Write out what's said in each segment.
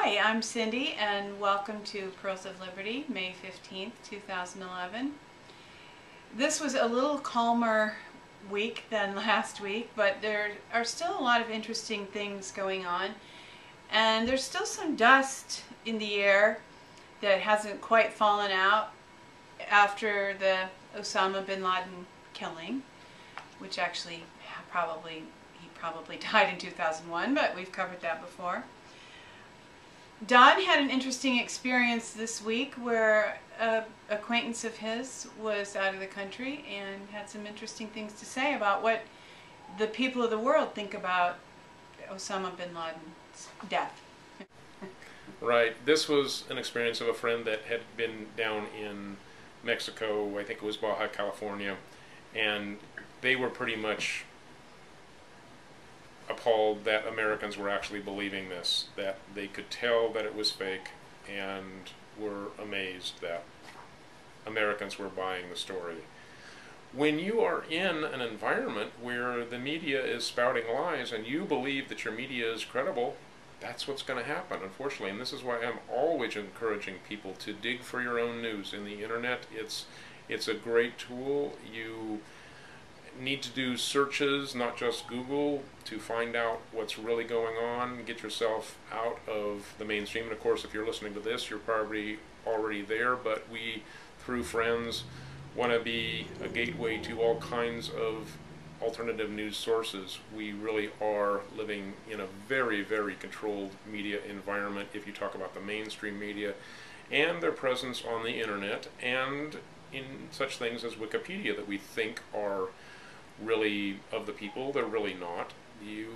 Hi, I'm Cindy and welcome to Pearls of Liberty, May 15th, 2011. This was a little calmer week than last week, but there are still a lot of interesting things going on. And there's still some dust in the air that hasn't quite fallen out after the Osama Bin Laden killing, which actually he probably died in 2001, but we've covered that before. Don had an interesting experience this week where an acquaintance of his was out of the country and had some interesting things to say about what the people of the world think about Osama Bin Laden's death. Right. This was an experience of a friend that had been down in Mexico, I think it was Baja California, and they were pretty much appalled that Americans were actually believing this, that they could tell that it was fake, and were amazed that Americans were buying the story. When you are in an environment where the media is spouting lies and you believe that your media is credible, that's what's going to happen, unfortunately. And this is why I'm always encouraging people to dig for your own news in the internet. It's a great tool. You need to do searches, not just Google, to find out what's really going on. Get yourself out of the mainstream. And of course, if you're listening to this, you're probably already there, but we, through friends, want to be a gateway to all kinds of alternative news sources. We really are living in a very, very controlled media environment if you talk about the mainstream media and their presence on the internet and in such things as Wikipedia that we think are really of the people. They're really not. You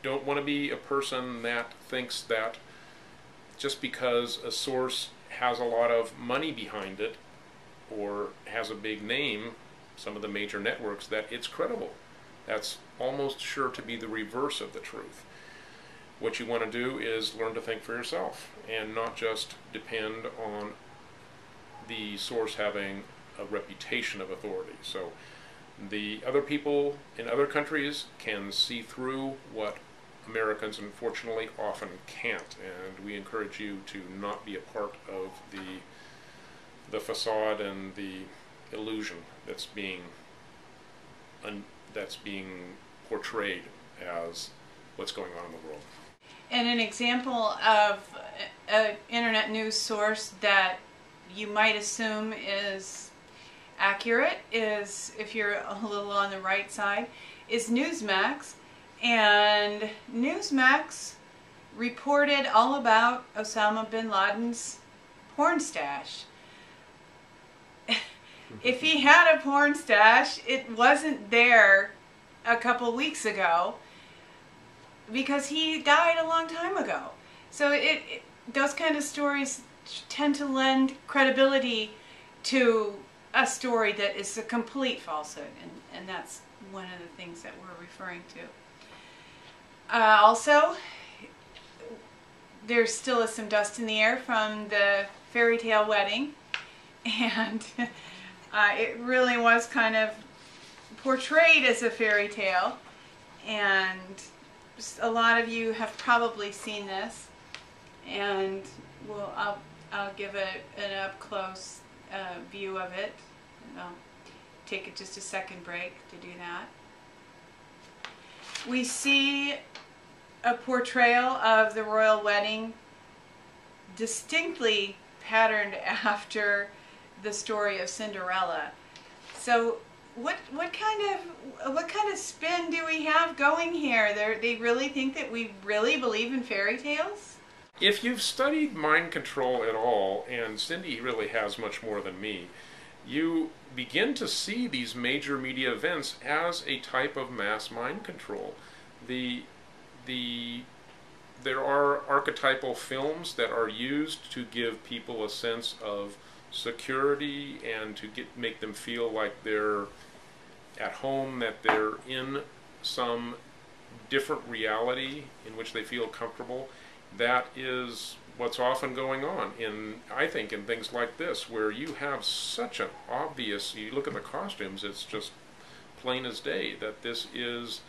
don't want to be a person that thinks that just because a source has a lot of money behind it or has a big name, some of the major networks, that it's credible. That's almost sure to be the reverse of the truth. What you want to do is learn to think for yourself and not just depend on the source having a reputation of authority. So the other people in other countries can see through what Americans unfortunately often can't, and we encourage you to not be a part of the facade and the illusion that's being portrayed as what's going on in the world. And an example of an internet news source that you might assume is accurate is, if you're a little on the right side, is Newsmax. And Newsmax reported all about Osama Bin Laden's porn stash. If he had a porn stash, it wasn't there a couple weeks ago because he died a long time ago. So those kind of stories tend to lend credibility to a story that is a complete falsehood, and that's one of the things that we're referring to. Also, there still is some dust in the air from the fairy tale wedding, and it really was kind of portrayed as a fairy tale, and a lot of you have probably seen this, and I'll give an up-close view of it. I'll take it just a second break to do that. We see a portrayal of the royal wedding distinctly patterned after the story of Cinderella. So what kind of spin do we have going here? They really think that we really believe in fairy tales? If you've studied mind control at all, and Cindy really has much more than me, you begin to see these major media events as a type of mass mind control. There are archetypal films that are used to give people a sense of security and to make them feel like they're at home, that they're in some different reality in which they feel comfortable. That is what's often going on I think in things like this, where you have such an obvious, you look at the costumes, it's just plain as day that this is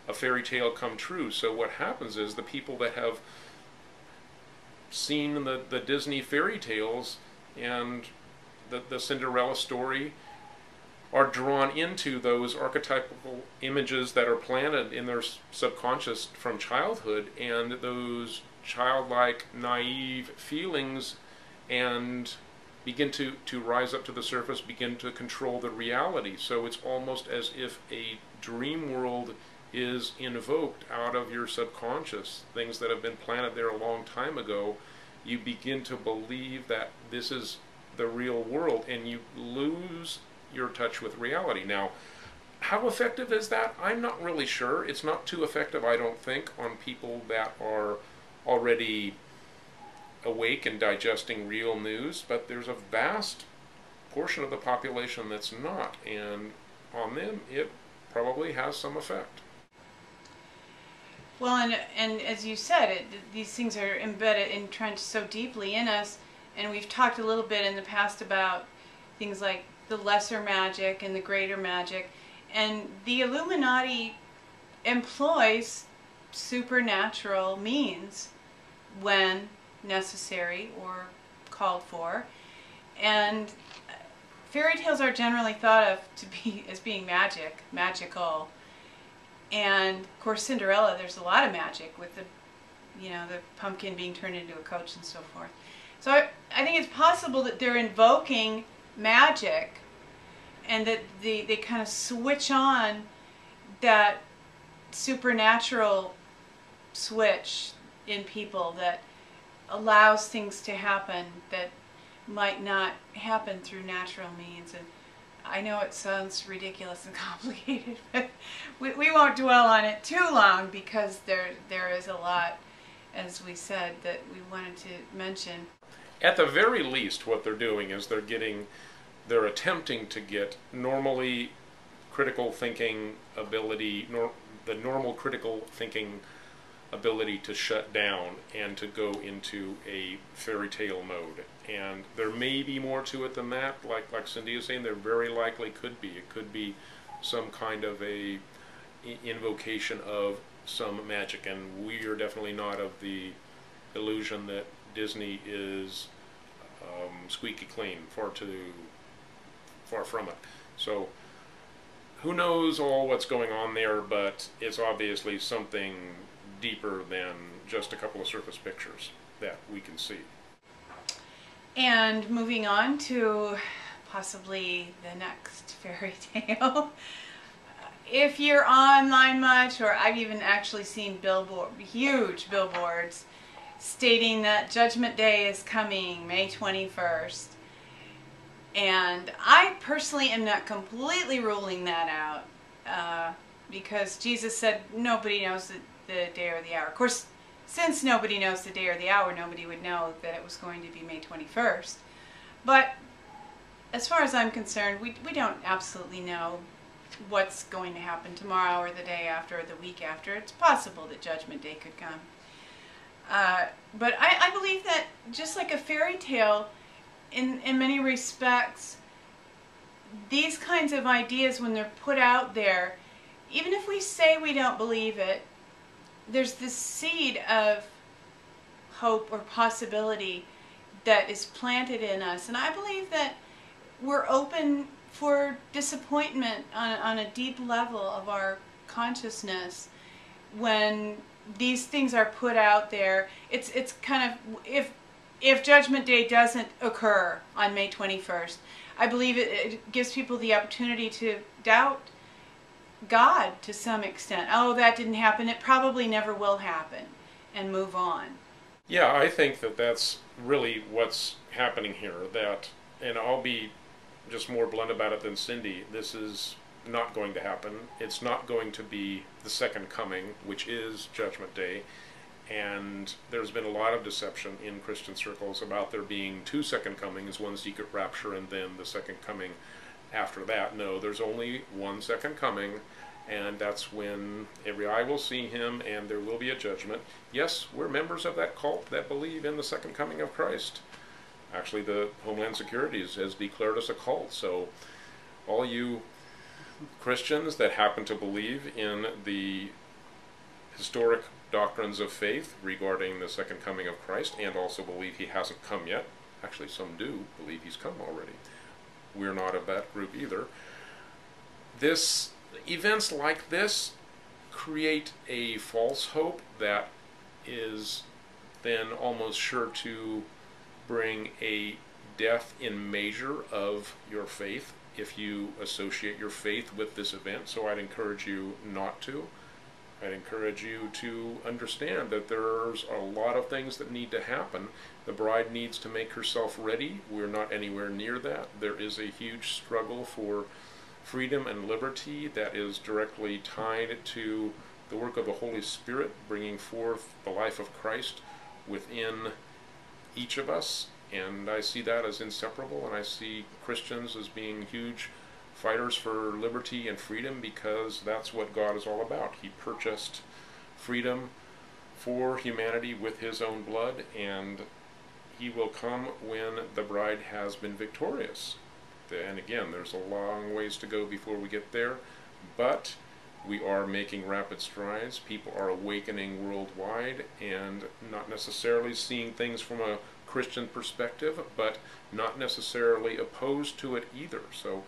a fairy tale come true. So what happens is the people that have seen the Disney fairy tales and the Cinderella story are drawn into those archetypal images that are planted in their subconscious from childhood, and those childlike, naive feelings, and begin to rise up to the surface, begin to control the reality. So it's almost as if a dream world is invoked out of your subconscious, things that have been planted there a long time ago. You begin to believe that this is the real world, and you lose your touch with reality. Now, how effective is that? I'm not really sure. It's not too effective, I don't think, on people that are already awake and digesting real news, but there's a vast portion of the population that's not, and on them it probably has some effect. Well, and as you said, these things are embedded, entrenched so deeply in us, and we've talked a little bit in the past about things like the lesser magic and the greater magic, and the Illuminati employs supernatural means when necessary or called for, and fairy tales are generally thought of to be as being magical, and of course Cinderella, there's a lot of magic with the pumpkin being turned into a coach and so forth. So I think it's possible that they're invoking magic, and that they kind of switch on that supernatural switch in people that allows things to happen that might not happen through natural means. And I know it sounds ridiculous and complicated, but we won't dwell on it too long, because there is a lot, as we said, that we wanted to mention. At the very least, what they're doing is they're attempting to get normally critical thinking ability, the normal critical thinking ability to shut down and to go into a fairy tale mode. And there may be more to it than that, like Cindy is saying, there very likely could be. It could be some kind of a invocation of some magic, and we are definitely not of the illusion that Disney is squeaky clean, far from it. So who knows all what's going on there, but it's obviously something deeper than just a couple of surface pictures that we can see. And moving on to possibly the next fairy tale. If you're online much, or I've even actually seen huge billboards stating that Judgment Day is coming May 21st. And I personally am not completely ruling that out, because Jesus said nobody knows the day or the hour. Of course, since nobody knows the day or the hour, nobody would know that it was going to be May 21st. But as far as I'm concerned, we don't absolutely know what's going to happen tomorrow or the day after or the week after. It's possible that Judgment Day could come. But I believe that just like a fairy tale, in many respects, these kinds of ideas, when they're put out there, even if we say we don't believe it, there's this seed of hope or possibility that is planted in us. And I believe that we're open for disappointment on a deep level of our consciousness when these things are put out there. It's kind of, if Judgment Day doesn't occur on May 21st, I believe it gives people the opportunity to doubt God to some extent. Oh, that didn't happen, it probably never will happen, and move on. Yeah, I think that that's really what's happening here. And I'll be just more blunt about it than Cindy. This is not going to happen. It's not going to be the second coming, which is Judgment Day. And there's been a lot of deception in Christian circles about there being two second comings, one secret rapture and then the second coming after that. No, there's only one second coming, and that's when every eye will see him and there will be a judgment. Yes, we're members of that cult that believe in the second coming of Christ. Actually, the Homeland Security has declared us a cult, so all you Christians that happen to believe in the historic doctrines of faith regarding the second coming of Christ and also believe he hasn't come yet. Actually, some do believe he's come already. We're not of that group either. Events like this create a false hope that is then almost sure to bring a death in measure of your faith if you associate your faith with this event. So I'd encourage you not to. I'd encourage you to understand that there's a lot of things that need to happen. The bride needs to make herself ready. We're not anywhere near that. There is a huge struggle for freedom and liberty that is directly tied to the work of the Holy Spirit, bringing forth the life of Christ within each of us. And I see that as inseparable, and I see Christians as being huge fighters for liberty and freedom, because that's what God is all about. He purchased freedom for humanity with his own blood, and he will come when the bride has been victorious. And again, there's a long ways to go before we get there, but we are making rapid strides. People are awakening worldwide and not necessarily seeing things from a Christian perspective, but not necessarily opposed to it either. So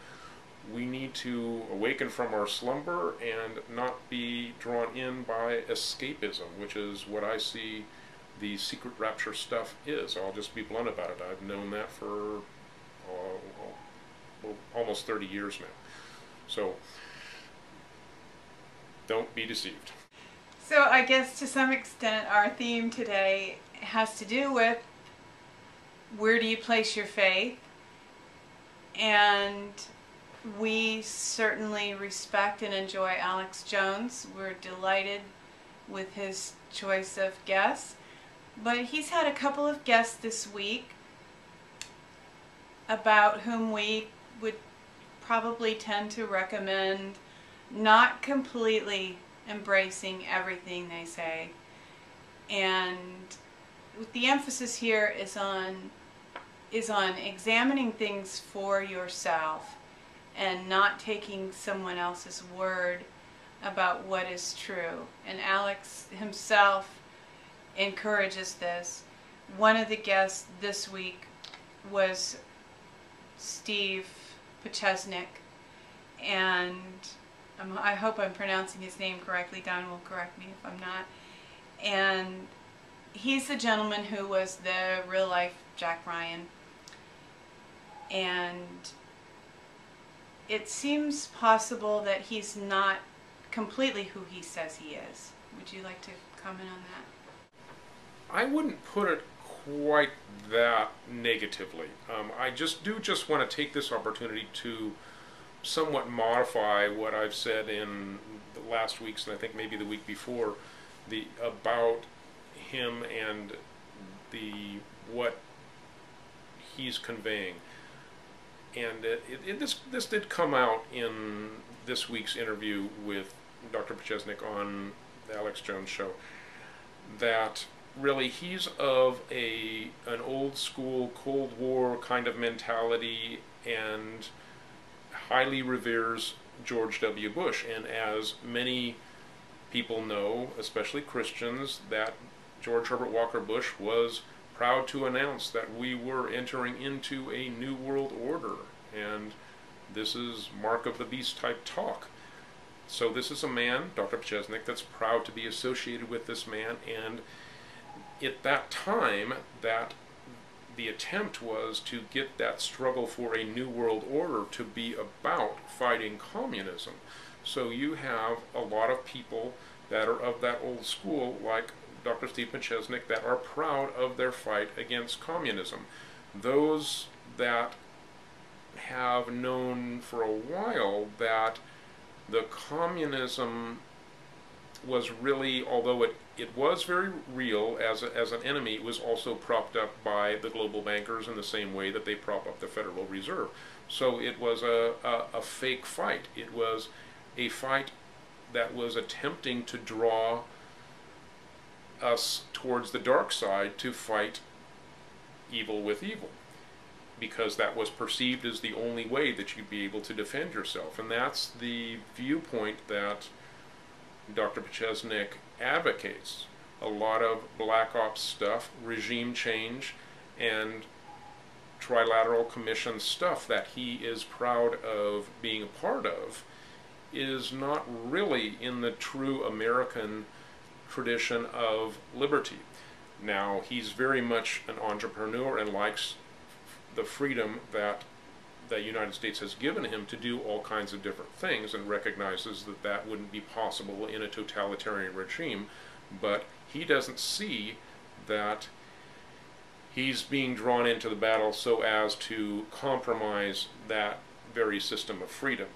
we need to awaken from our slumber and not be drawn in by escapism, which is what I see the secret rapture stuff is. I'll just be blunt about it. I've known that for almost 30 years now. So don't be deceived. So I guess to some extent our theme today has to do with where do you place your faith? And we certainly respect and enjoy Alex Jones. We're delighted with his choice of guests. But he's had a couple of guests this week about whom we would probably tend to recommend not completely embracing everything they say. And the emphasis here is on examining things for yourself and not taking someone else's word about what is true. And Alex himself encourages this. One of the guests this week was Steve Pieczenik, and I hope I'm pronouncing his name correctly. Don will correct me if I'm not. And he's the gentleman who was the real-life Jack Ryan. And it seems possible that he's not completely who he says he is. Would you like to comment on that? I wouldn't put it quite that negatively. I just want to take this opportunity to somewhat modify what I've said in the last week's, and I think maybe the week before, about him and what he's conveying. And this did come out in this week's interview with Dr. Pieczenik on the Alex Jones show, that really he's of an old school Cold War kind of mentality and highly reveres George W. Bush. And as many people know, especially Christians, that George Herbert Walker Bush was proud to announce that we were entering into a new world order, and this is mark of the beast type talk. So this is a man, Dr. Pieczenik, that's proud to be associated with this man, and at that time that the attempt was to get that struggle for a new world order to be about fighting communism. So you have a lot of people that are of that old school, like Dr. Steve Pieczenik, that are proud of their fight against communism. Those that have known for a while that the communism was really, although it was very real as an enemy, it was also propped up by the global bankers in the same way that they prop up the Federal Reserve. So it was a fake fight. It was a fight that was attempting to draw us towards the dark side to fight evil with evil, because that was perceived as the only way that you'd be able to defend yourself. And that's the viewpoint that Dr. Pieczenik advocates. a lot of black ops stuff, regime change, and trilateral commission stuff that he is proud of being a part of is not really in the true American tradition of liberty. Now, he's very much an entrepreneur and likes the freedom that the United States has given him to do all kinds of different things, and recognizes that that wouldn't be possible in a totalitarian regime, but he doesn't see that he's being drawn into the battle so as to compromise that very system of freedom.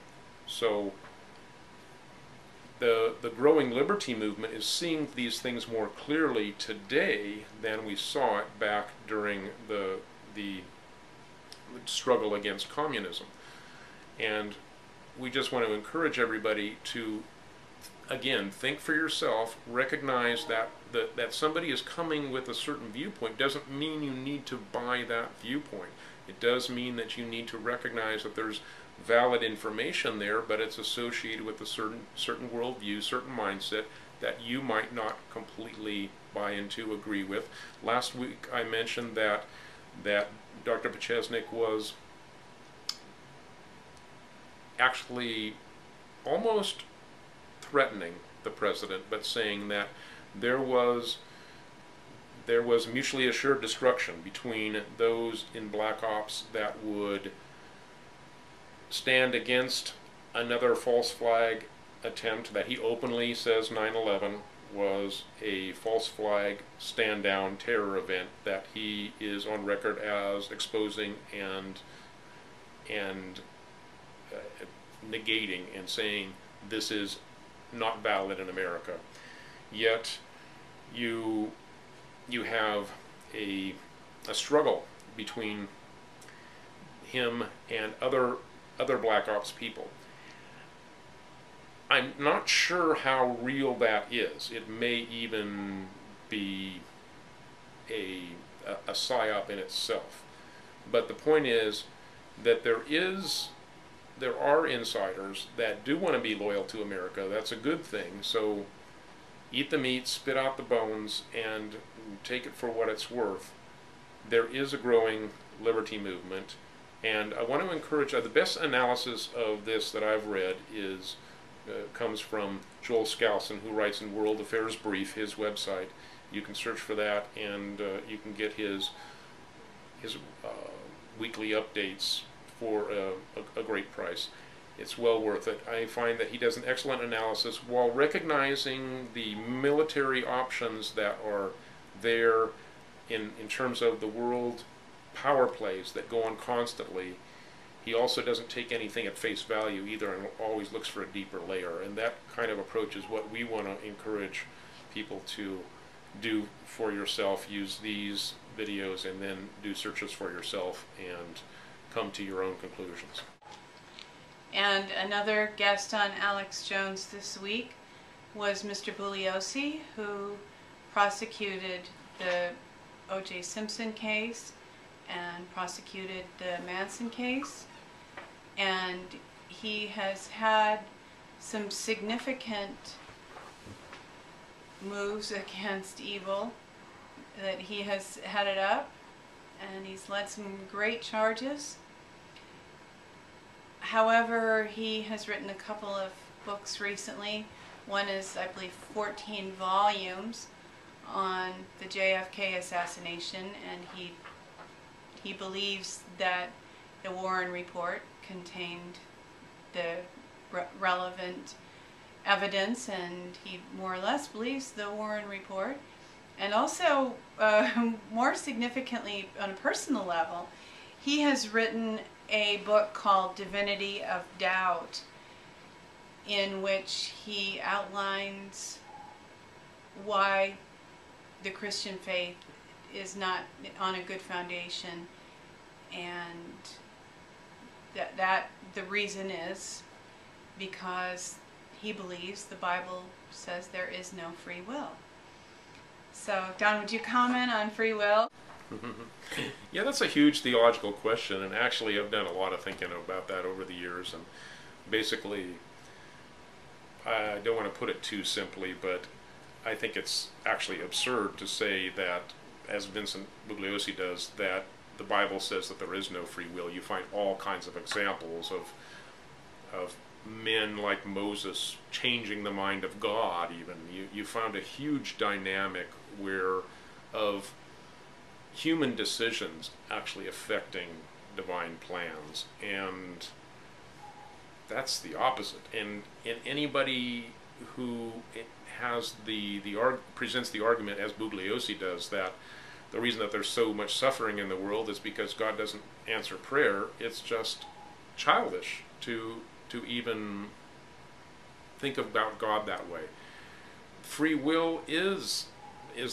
So the growing liberty movement is seeing these things more clearly today than we saw it back during the struggle against communism. And we just want to encourage everybody to, again, think for yourself, recognize that that somebody is coming with a certain viewpoint doesn't mean you need to buy that viewpoint. It does mean that you need to recognize that there's valid information there, but it's associated with a certain worldview, certain mindset that you might not completely buy into, agree with. Last week I mentioned that Dr. Pieczenik was actually almost threatening the president, but saying that there was mutually assured destruction between those in black ops that would stand against another false flag attempt that he openly says 9/11 was a false flag stand down terror event that he is on record as exposing and negating and saying this is not valid in America. Yet you have a struggle between him and other black ops people. I'm not sure how real that is. It may even be a psyop in itself. But the point is that there are insiders that do want to be loyal to America. That's a good thing. So eat the meat, spit out the bones, and take it for what it's worth. There is a growing liberty movement, and I want to encourage, the best analysis of this that I've read comes from Joel Skousen, who writes in World Affairs Brief, his website. You can search for that, and you can get his weekly updates for a great price. It's well worth it. I find that he does an excellent analysis while recognizing the military options that are there in terms of the world power plays that go on constantly. He also doesn't take anything at face value either, and always looks for a deeper layer. And that kind of approach is what we want to encourage people to do for yourself. Use these videos and then do searches for yourself and come to your own conclusions. And another guest on Alex Jones this week was Mr. Bugliosi, who prosecuted the O.J. Simpson case and prosecuted the Manson case. And he has had some significant moves against evil that he has headed up, and he's led some great charges. However, he has written a couple of books recently. One is, I believe, 14 volumes on the JFK assassination, and he believes that the Warren Report contained the relevant evidence, and he more or less believes the Warren Report. And also, more significantly, on a personal level, he has written a book called Divinity of Doubt, in which he outlines why the Christian faith is not on a good foundation, and that the reason is because he believes the Bible says there is no free will. So, Don, would you comment on free will? Yeah, that's a huge theological question, and actually I've done a lot of thinking about that over the years. And basically, I don't want to put it too simply, but I think it's actually absurd to say that, as Vincent Bugliosi does, that the Bible says that there is no free will. You find all kinds of examples of men like Moses changing the mind of God even. You found a huge dynamic where of human decisions actually affecting divine plans, and that's the opposite. And anybody who has presents the argument, as Bugliosi does, that the reason that there's so much suffering in the world is because God doesn't answer prayer, it's just childish to even think about God that way. Free will is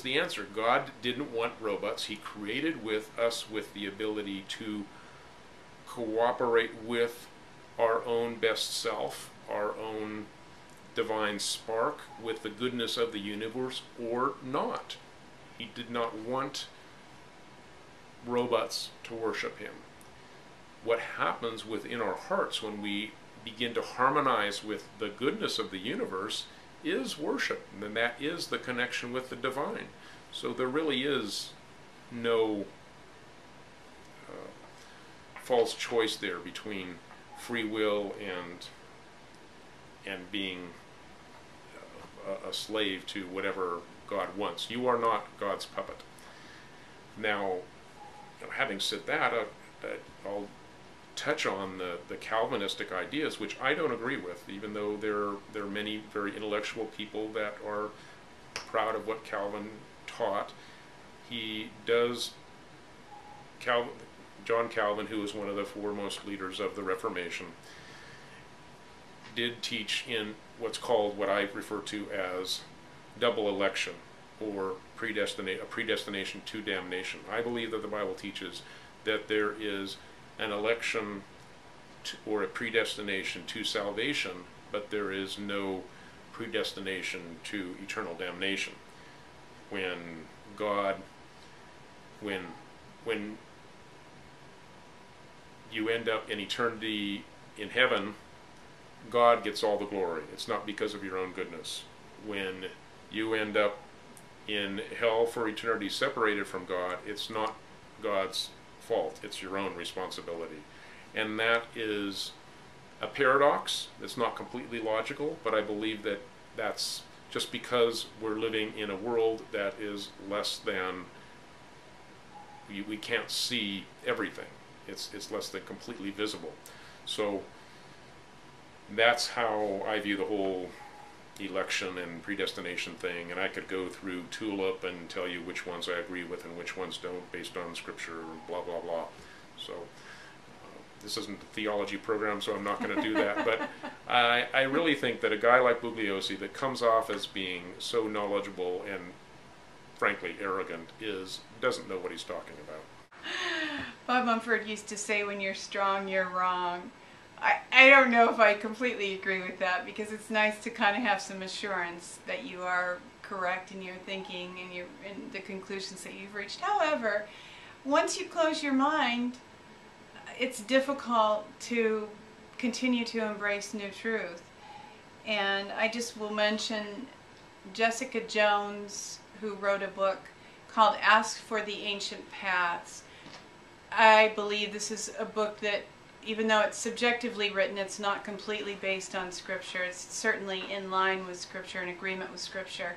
the answer. God didn't want robots. He created us with the ability to cooperate with our own best self, our own divine spark, with the goodness of the universe, or not. He did not want robots to worship him. What happens within our hearts when we begin to harmonize with the goodness of the universe is worship, and that is the connection with the divine. So there really is no false choice there between free will and being a slave to whatever God wants. You are not God's puppet. Now, having said that, I'll touch on the Calvinistic ideas, which I don't agree with, even though there are many very intellectual people that are proud of what Calvin taught. He does, John Calvin, who was one of the foremost leaders of the Reformation, did teach in what I refer to as double election, or a predestination to damnation. I believe that the Bible teaches that there is an election or a predestination to salvation, but there is no predestination to eternal damnation. When you end up in eternity in heaven, God gets all the glory. It's not because of your own goodness. When you end up in hell for eternity separated from God, it's not God's fault. It's your own responsibility. And that is a paradox. It's not completely logical, but I believe that that's just because we're living in a world that is less than, we can't see everything. It's less than completely visible. So that's how I view the whole election and predestination thing, and I could go through TULIP and tell you which ones I agree with and which ones don't based on scripture and blah blah blah. So this isn't a theology program, so I'm not going to do that, but I really think that a guy like Bugliosi, that comes off as being so knowledgeable and frankly arrogant, doesn't know what he's talking about. Bob Mumford used to say, when you're strong, you're wrong. I don't know if I completely agree with that, because it's nice to kind of have some assurance that you are correct in your thinking and in the conclusions that you've reached. However, once you close your mind, it's difficult to continue to embrace new truth. And I just will mention Jessica Jones, who wrote a book called Ask for the Ancient Paths. I believe this is a book that, even though it's subjectively written, it's not completely based on Scripture. It's certainly in line with Scripture, in agreement with Scripture.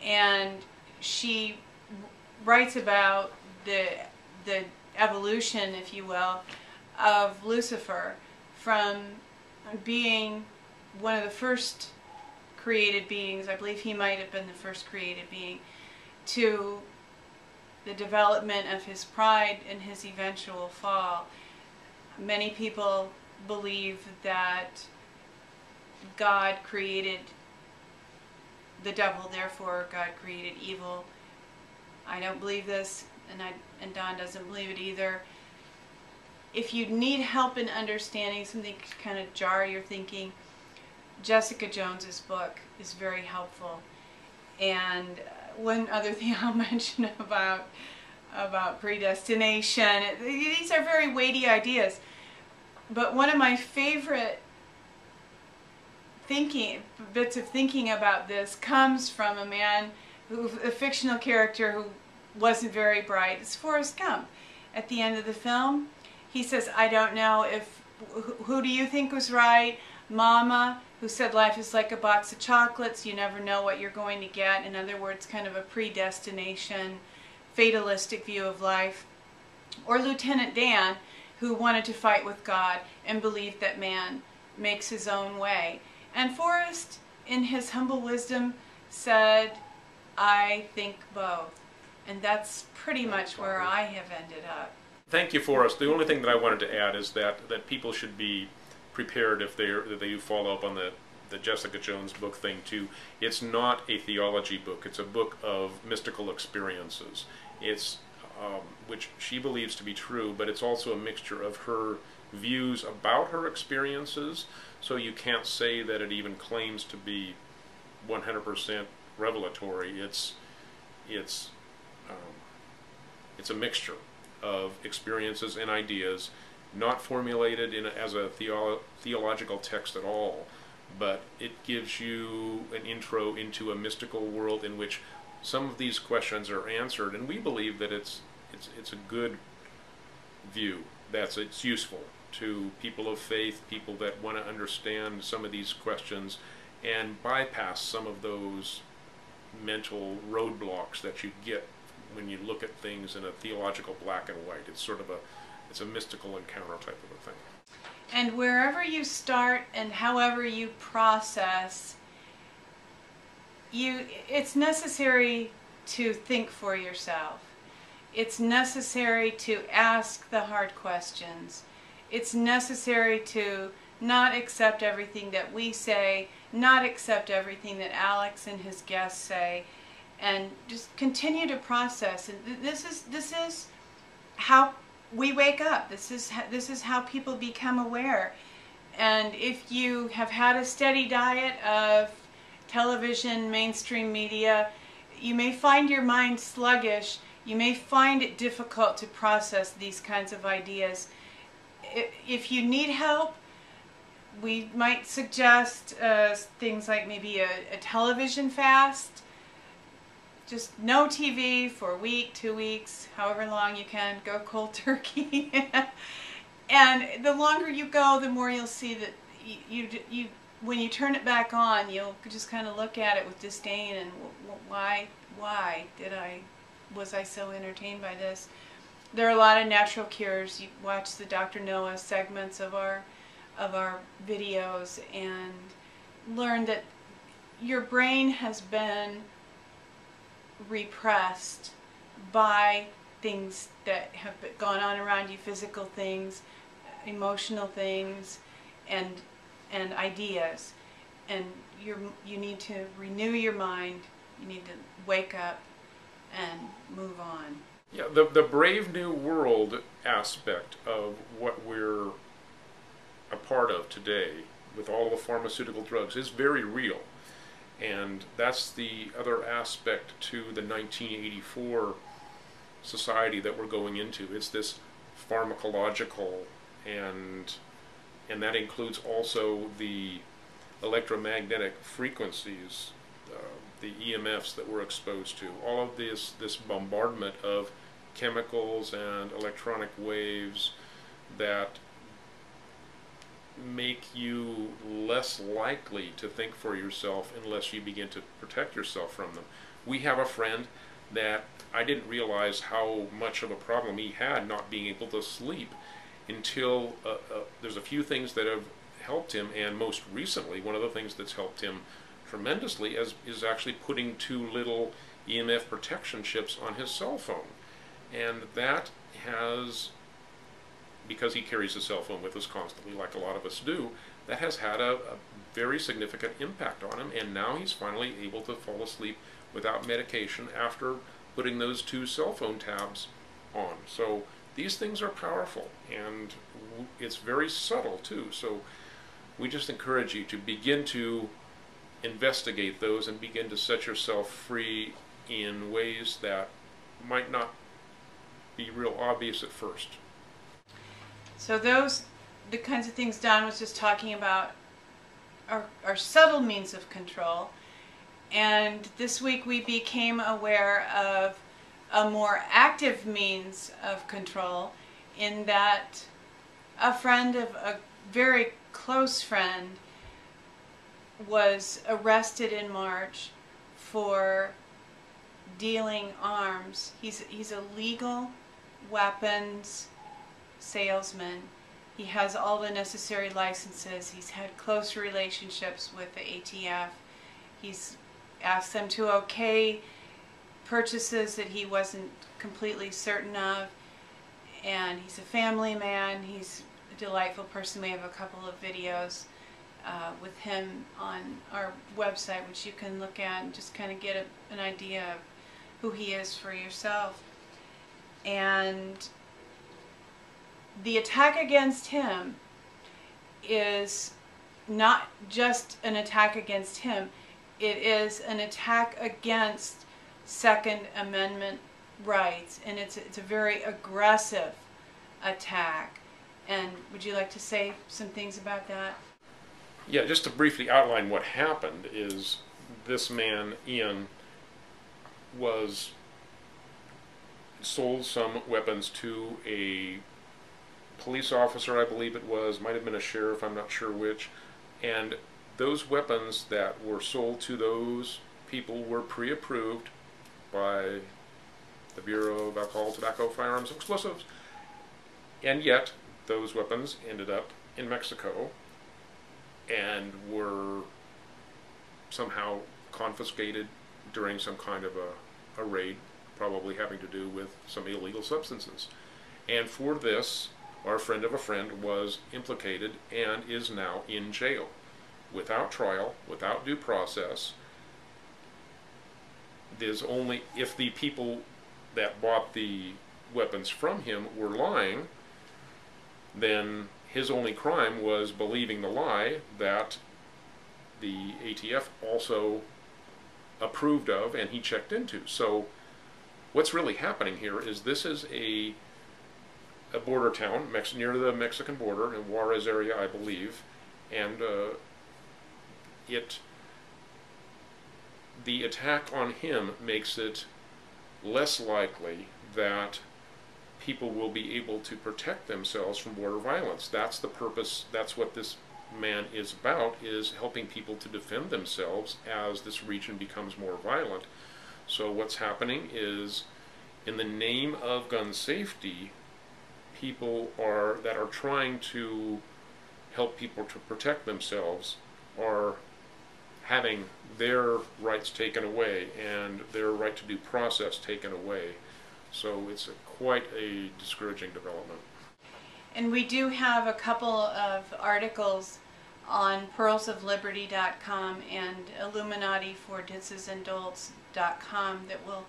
And she writes about the evolution, if you will, of Lucifer from being one of the first created beings, I believe he might have been the first created being, to the development of his pride and his eventual fall. Many people believe that God created the devil, therefore God created evil. I don't believe this, and Don doesn't believe it either. If you need help in understanding something to kind of jar your thinking, Jessica Jones's book is very helpful. And one other thing I'll mention about predestination, these are very weighty ideas, but one of my favorite bits of thinking about this comes from a fictional character who wasn't very bright. It's Forrest Gump. At the end of the film, he says, "I don't know if, who do you think was right? Mama, who said life is like a box of chocolates, you never know what you're going to get." In other words, kind of a predestination, fatalistic view of life. Or Lieutenant Dan, who wanted to fight with God and believed that man makes his own way. And Forrest, in his humble wisdom, said, "I think both." And that's pretty much where I have ended up. Thank you, Forrest. The only thing that I wanted to add is that people should be prepared if they do follow up on the Jessica Jones book thing too. It's not a theology book. It's a book of mystical experiences. It's which she believes to be true, but it's also a mixture of her views about her experiences. So you can't say that it even claims to be 100% revelatory. It's a mixture of experiences and ideas, not formulated as a theological text at all, but it gives you an intro into a mystical world in which some of these questions are answered, and we believe that it's a good view. It's useful to people of faith, people that want to understand some of these questions and bypass some of those mental roadblocks that you get when you look at things in a theological black and white. It's sort of it's a mystical encounter type of a thing. And wherever you start and however you process, it's necessary to think for yourself. It's necessary to ask the hard questions. It's necessary to not accept everything that we say, not accept everything that Alex and his guests say, and just continue to process. And this is how we wake up. This is how people become aware. And if you have had a steady diet of television, mainstream media, you may find your mind sluggish. You may find it difficult to process these kinds of ideas. If you need help, we might suggest things like maybe a television fast. Just no TV for a week, 2 weeks, however long you can. Go cold turkey. And the longer you go, the more you'll see that when you turn it back on, you'll just kind of look at it with disdain and why was I so entertained by this? There are a lot of natural cures. You watch the Dr. Noah segments of our videos and learn that your brain has been repressed by things that have gone on around you, physical things, emotional things, and ideas. And you need to renew your mind. You need to wake up and move on. Yeah, the Brave New World aspect of what we're a part of today with all the pharmaceutical drugs is very real. And that's the other aspect to the 1984 society that we're going into. It's this pharmacological, and that includes also the electromagnetic frequencies, the EMFs that we're exposed to. All of this bombardment of chemicals and electronic waves that make you less likely to think for yourself unless you begin to protect yourself from them. We have a friend that I didn't realize how much of a problem he had not being able to sleep until there's a few things that have helped him, and most recently one of the things that's helped him tremendously is actually putting 2 little EMF protection chips on his cell phone. And that has, because he carries his cell phone with us constantly like a lot of us do, that has had a very significant impact on him, and now he's finally able to fall asleep without medication after putting those 2 cell phone tabs on. So these things are powerful, and it's very subtle too. So we just encourage you to begin to investigate those and begin to set yourself free in ways that might not be real obvious at first. So the kinds of things Don was just talking about are subtle means of control. And this week we became aware of a more active means of control, in that a friend of a very close friend was arrested in March for dealing arms. He's a legal weapons salesman. He has all the necessary licenses. He's had close relationships with the ATF. He's asked them to okay purchases that he wasn't completely certain of. And he's a family man. He's a delightful person. We have a couple of videos with him on our website, which you can look at and just kind of get an idea of who he is for yourself. And the attack against him is not just an attack against him, it is an attack against Second Amendment rights, and it's a very aggressive attack. And would you like to say some things about that? Yeah, just to briefly outline what happened is this man, Ian, sold some weapons to a police officer, I believe it was, might have been a sheriff, I'm not sure which, and those weapons that were sold to those people were pre-approved by the Bureau of Alcohol, Tobacco, Firearms, and Explosives, and yet those weapons ended up in Mexico and were somehow confiscated during some kind of a raid, probably having to do with some illegal substances. And for this, our friend of a friend was implicated and is now in jail without trial, without due process. There's only, if the people that bought the weapons from him were lying, then his only crime was believing the lie that the ATF also approved of and he checked into. So what's really happening here is this is a border town near the Mexican border in Juarez area, I believe, and the attack on him makes it less likely that people will be able to protect themselves from border violence. That's the purpose, that's what this man is about, is helping people to defend themselves as this region becomes more violent. So what's happening is, in the name of gun safety, people that are trying to help people to protect themselves are having their rights taken away and their right to due process taken away. So it's quite a discouraging development. And we do have a couple of articles on pearlsofliberty.com and illuminatifordidsandolts.com that will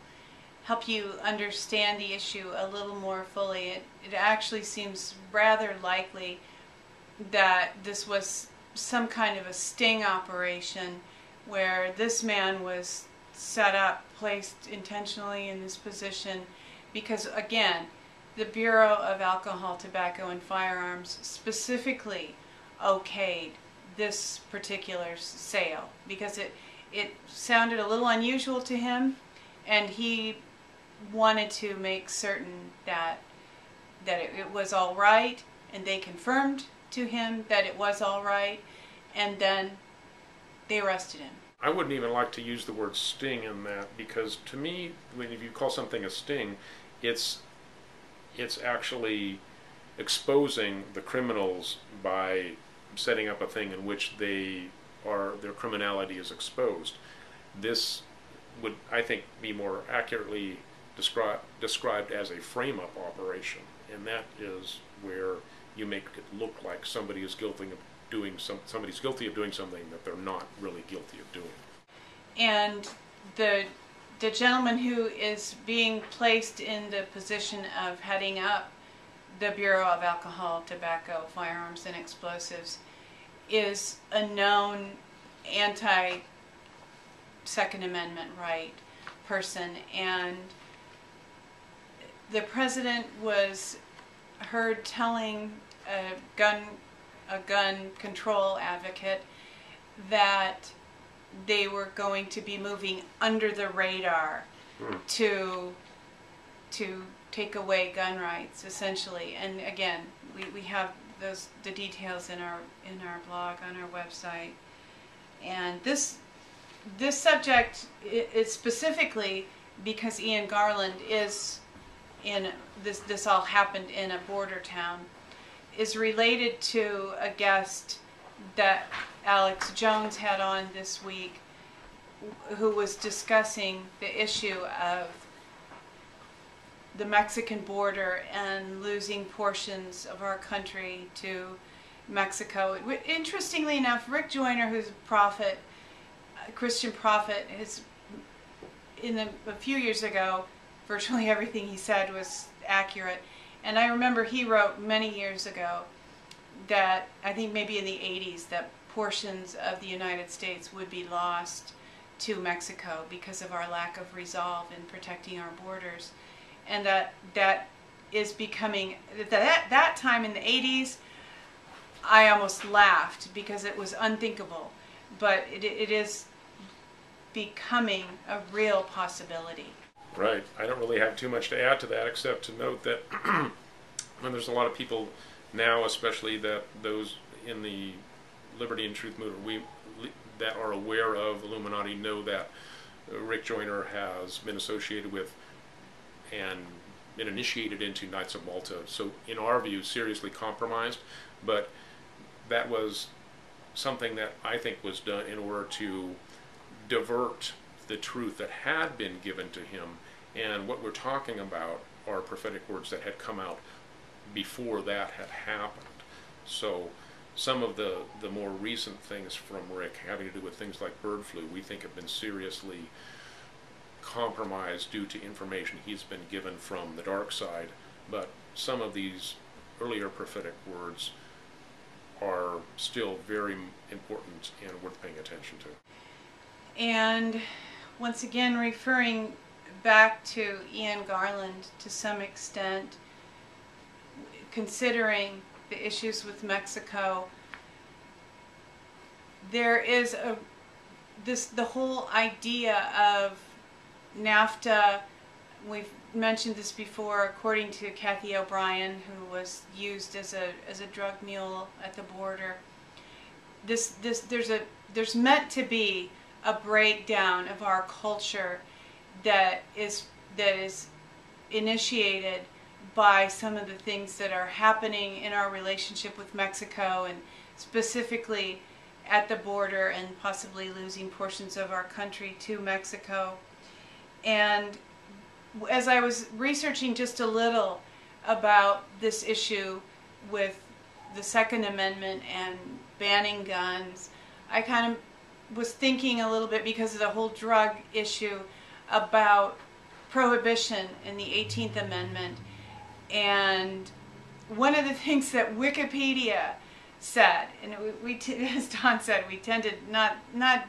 help you understand the issue a little more fully. It actually seems rather likely that this was some kind of a sting operation where this man was set up, placed intentionally in this position because, again, the Bureau of Alcohol, Tobacco, and Firearms specifically okayed this particular sale because it sounded a little unusual to him, and he wanted to make certain that it was all right, and they confirmed to him that it was all right, and then they arrested him. I wouldn't even like to use the word sting in that, because to me, when you call something a sting, it's actually exposing the criminals by setting up a thing in which their criminality is exposed. This would, I think, be more accurately described as a frame-up operation, and that is where you make it look like somebody is guilty of doing somebody's guilty of doing something that they're not really guilty of doing. And the gentleman who is being placed in the position of heading up the Bureau of Alcohol, Tobacco, Firearms, and Explosives is a known anti-Second Amendment right person, and the president was heard telling a gun control advocate that they were going to be moving under the radar to take away gun rights, essentially. And again, we have the details in our blog on our website. And this subject is specifically because Ian Garland is in this all happened in a border town, is related to a guest that Alex Jones had on this week, who was discussing the issue of the Mexican border and losing portions of our country to Mexico. Interestingly enough, Rick Joyner, who's a prophet, a Christian prophet, a few years ago, virtually everything he said was accurate. And I remember he wrote many years ago that, I think maybe in the 80s, that portions of the United States would be lost to Mexico because of our lack of resolve in protecting our borders. And that is becoming, that time in the 80s, I almost laughed because it was unthinkable. But it is becoming a real possibility. Right. I don't really have too much to add to that, except to note that when there's a lot of people now, especially that those in the Liberty and Truth movement, that are aware of Illuminati, know that Rick Joyner has been associated with and been initiated into Knights of Malta. So in our view, seriously compromised. But that was something that I think was done in order to divert the truth that had been given to him. And what we're talking about are prophetic words that had come out before that had happened. So some of the more recent things from Rick, having to do with things like bird flu, we think have been seriously compromised due to information he's been given from the dark side. But some of these earlier prophetic words are still very important and worth paying attention to. And once again, referring back to Ian Garland to some extent, considering the issues with Mexico, there is the whole idea of NAFTA. We've mentioned this before. According to Kathy O'Brien, who was used as a drug mule at the border, there's meant to be a breakdown of our culture that is initiated by some of the things that are happening in our relationship with Mexico, and specifically at the border, and possibly losing portions of our country to Mexico. And as I was researching just a little about this issue with the Second Amendment and banning guns, I kind of was thinking a little bit, because of the whole drug issue, about prohibition in the 18th Amendment. And one of the things that Wikipedia said, and as Don said, we tend to not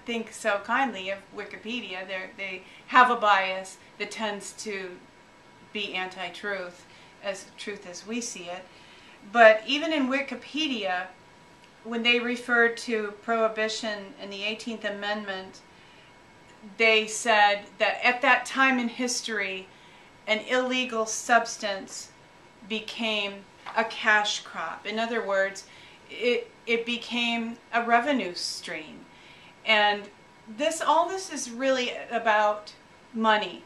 think so kindly of Wikipedia. They have a bias that tends to be anti-truth, as we see it. But even in Wikipedia, when they referred to prohibition in the 18th Amendment, they said that at that time in history, an illegal substance became a cash crop. In other words, it became a revenue stream. And all this is really about money.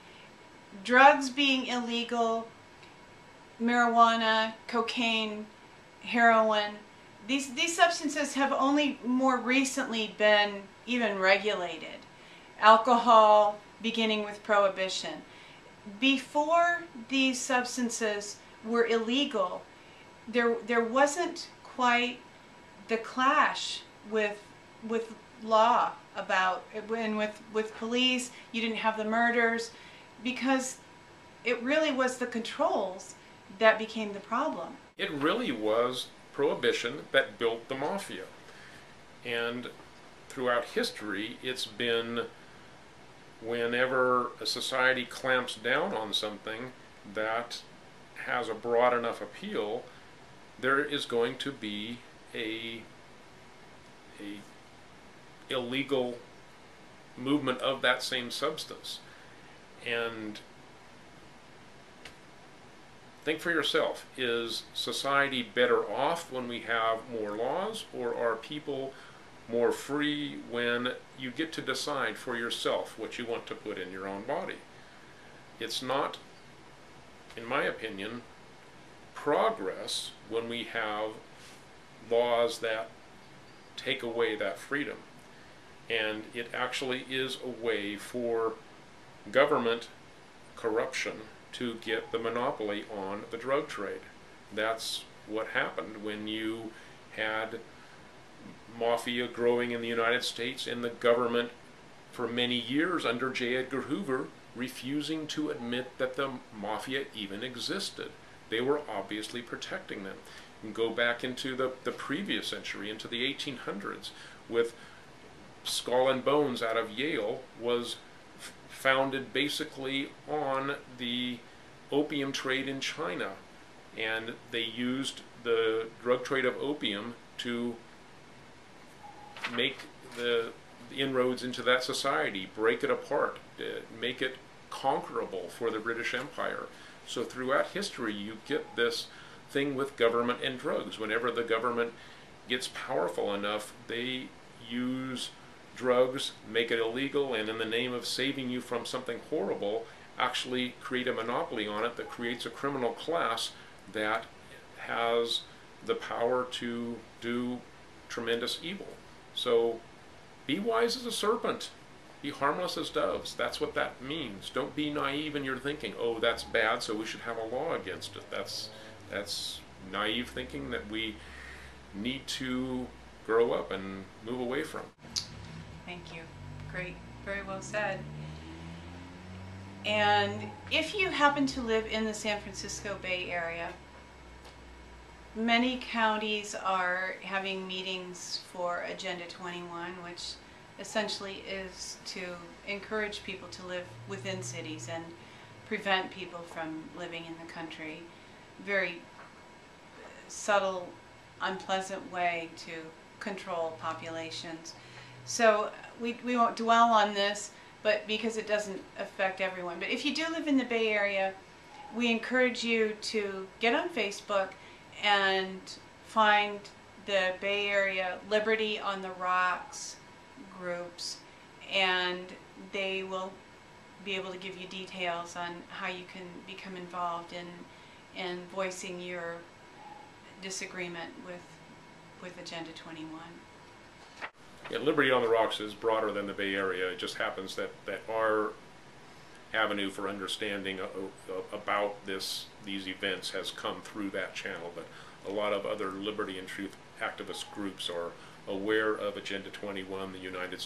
Drugs being illegal, marijuana, cocaine, heroin, these substances have only more recently been even regulated. Alcohol, beginning with prohibition. Before these substances were illegal, there wasn't quite the clash with law about it, and with police. You didn't have the murders, because it really was the controls that became the problem. It really was prohibition that built the mafia. And throughout history, it's been whenever a society clamps down on something that has a broad enough appeal, there is going to be a illegal movement of that same substance. And think for yourself, is society better off when we have more laws, or are people more free when you get to decide for yourself what you want to put in your own body? It's not, in my opinion, progress when we have laws that take away that freedom. And it actually is a way for government corruption to get the monopoly on the drug trade. That's what happened when you had mafia growing in the United States, and the government for many years under J. Edgar Hoover refusing to admit that the mafia even existed. They were obviously protecting them. And go back into the previous century, into the 1800s, with Skull and Bones out of Yale was founded basically on the opium trade in China, and they used the drug trade of opium to make the inroads into that society, break it apart, make it conquerable for the British Empire. So throughout history you get this thing with government and drugs. Whenever the government gets powerful enough, they use drugs, make it illegal, and in the name of saving you from something horrible, actually create a monopoly on it that creates a criminal class that has the power to do tremendous evil. So be wise as a serpent, be harmless as doves. That's what that means. Don't be naive in your thinking, oh, that's bad, so we should have a law against it. That's naive thinking that we need to grow up and move away from. Thank you. Great. Very well said. And if you happen to live in the San Francisco Bay Area, many counties are having meetings for Agenda 21, which essentially is to encourage people to live within cities and prevent people from living in the country. Very subtle, unpleasant way to control populations. So we won't dwell on this, but because it doesn't affect everyone. But if you do live in the Bay Area, we encourage you to get on Facebook and find the Bay Area Liberty on the Rocks groups, and they will be able to give you details on how you can become involved in voicing your disagreement with Agenda 21. Yeah, Liberty on the Rocks is broader than the Bay Area. It just happens that our avenue for understanding about these events has come through that channel, but a lot of other liberty and truth activist groups are aware of Agenda 21, the United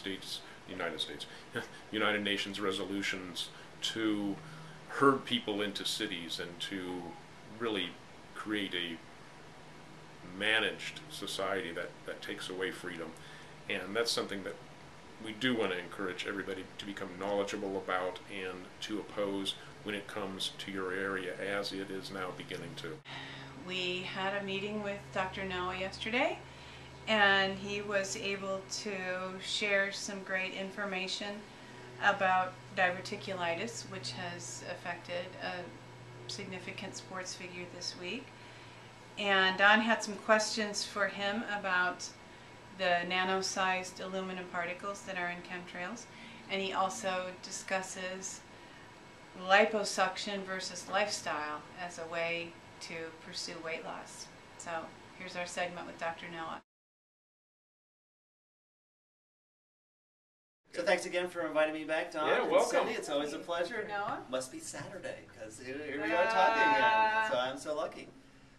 Nations resolutions to herd people into cities and to really create a managed society that takes away freedom. And that's something that we do want to encourage everybody to become knowledgeable about and to oppose when it comes to your area, as it is now beginning to. We had a meeting with Dr. Noah yesterday, and he was able to share some great information about diverticulitis, which has affected a significant sports figure this week. And Don had some questions for him about the nano-sized aluminum particles that are in chemtrails, and he also discusses liposuction versus lifestyle as a way to pursue weight loss. So here's our segment with Dr. Noah. So thanks again for inviting me back, Don. Yeah, and welcome. Cindy, it's always a pleasure. Noah? Must be Saturday, because here we are talking again. So I'm so lucky.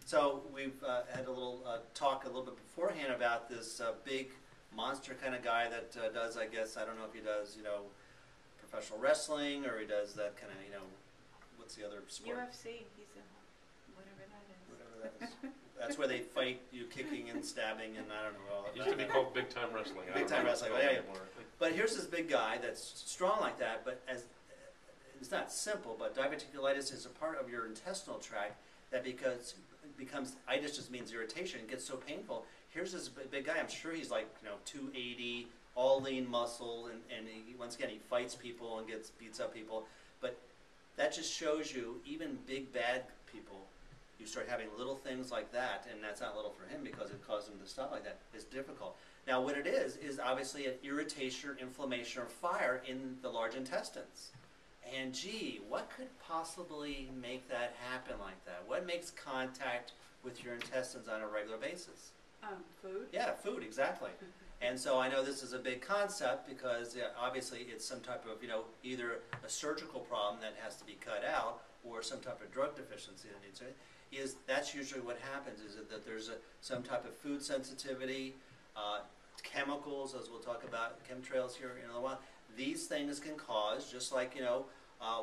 So we've had a little talk a little bit beforehand about this big monster kind of guy that does, I guess, I don't know if he does, professional wrestling, or he does that kind of, what's the other sport? UFC. He's a whatever that is. Whatever that is. That's where they fight you kicking and stabbing and I don't know all of It that. used to be called big time wrestling. Big time wrestling, yeah. But here's this big guy that's strong like that, but it's not simple, but diverticulitis is a part of your intestinal tract that becomes itis just means irritation, it gets so painful. Here's this big guy, I'm sure he's like 280, all lean muscle, and once again, he fights people and beats up people. But that just shows you, even big bad people, you start having little things like that, and that's not little for him because it caused him to stop like that. It's difficult. Now, what it is obviously an irritation or inflammation or fire in the large intestines. And gee, what could possibly make that happen like that? What makes contact with your intestines on a regular basis? Food? Yeah, food, exactly. And so I know this is a big concept because obviously it's some type of, either a surgical problem that has to be cut out or some type of drug deficiency that needs to that's usually what happens, is that there's some type of food sensitivity, chemicals, as we'll talk about, chemtrails here in a little while. These things can cause, just like,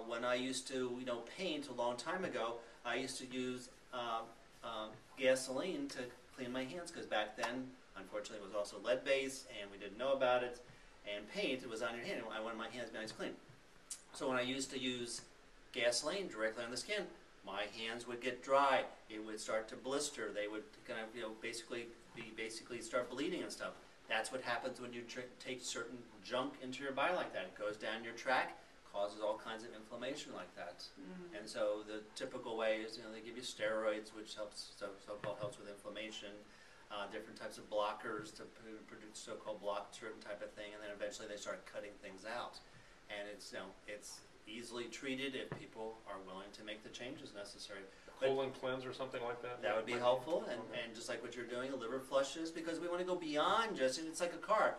when I used to, paint a long time ago, I used to use gasoline to clean my hands, because back then, unfortunately, it was also lead-based, and we didn't know about it, and paint, it was on your hand, and I wanted my hands to be nice and clean. So when I used to use gasoline directly on the skin, my hands would get dry, it would start to blister, they would kind of, basically start bleeding and stuff. That's what happens when you take certain junk into your body like that. It goes down your tract, causes all kinds of inflammation like that. Mm-hmm. And so the typical way is, they give you steroids, which helps, so-called helps with inflammation, different types of blockers to produce so-called block certain type of thing, and then eventually they start cutting things out. And it's, it's easily treated if people are willing to make the changes necessary. Colon cleanse or something like that? That would be helpful, and just like what you're doing, liver flushes, because we want to go beyond just, it's like a car.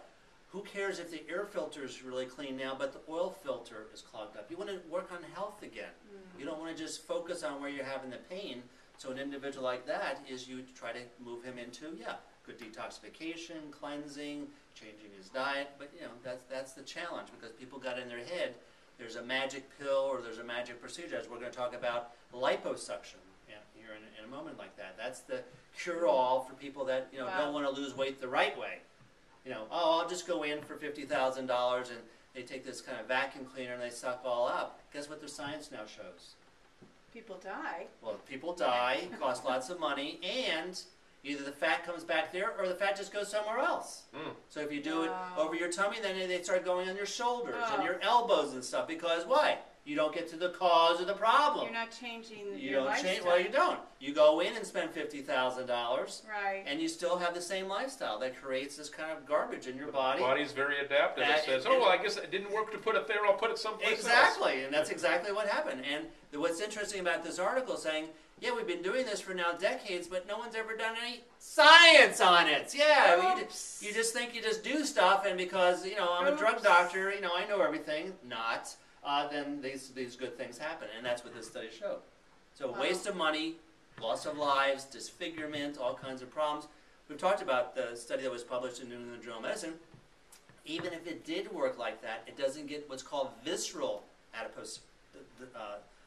Who cares if the air filter is really clean now, but the oil filter is clogged up? You want to work on health again. Mm-hmm. You don't want to just focus on where you're having the pain. So an individual like that is you try to move him into, good detoxification, cleansing, changing his diet. But, that's the challenge, because people got in their head, there's a magic pill or there's a magic procedure, as we're going to talk about liposuction here in a moment like that. That's the cure-all for people that don't want to lose weight the right way. I'll just go in for $50,000 and they take this kind of vacuum cleaner and they suck all up. Guess what the science now shows? People die. Well, people die, cost lots of money, and either the fat comes back there or the fat just goes somewhere else. Mm. So if you do it over your tummy, then they start going on your shoulders and your elbows and stuff. Because why? You don't get to the cause of the problem. You're not changing your lifestyle. Well, you don't. You go in and spend $50,000, right? And you still have the same lifestyle that creates this kind of garbage in your body. The body's very adaptive. It says, well, I guess it didn't work to put it there. I'll put it someplace else. Exactly, and that's exactly what happened. And what's interesting about this article is saying, yeah, we've been doing this for now decades, but no one's ever done any science on it. Yeah, you just think you just do stuff, and because I'm a drug doctor, I know everything. Not. Then these good things happen, and that's what this study showed. So waste of money, loss of lives, disfigurement, all kinds of problems. We've talked about the study that was published in New England Journal of Medicine. Even if it did work like that, it doesn't get what's called visceral adipose,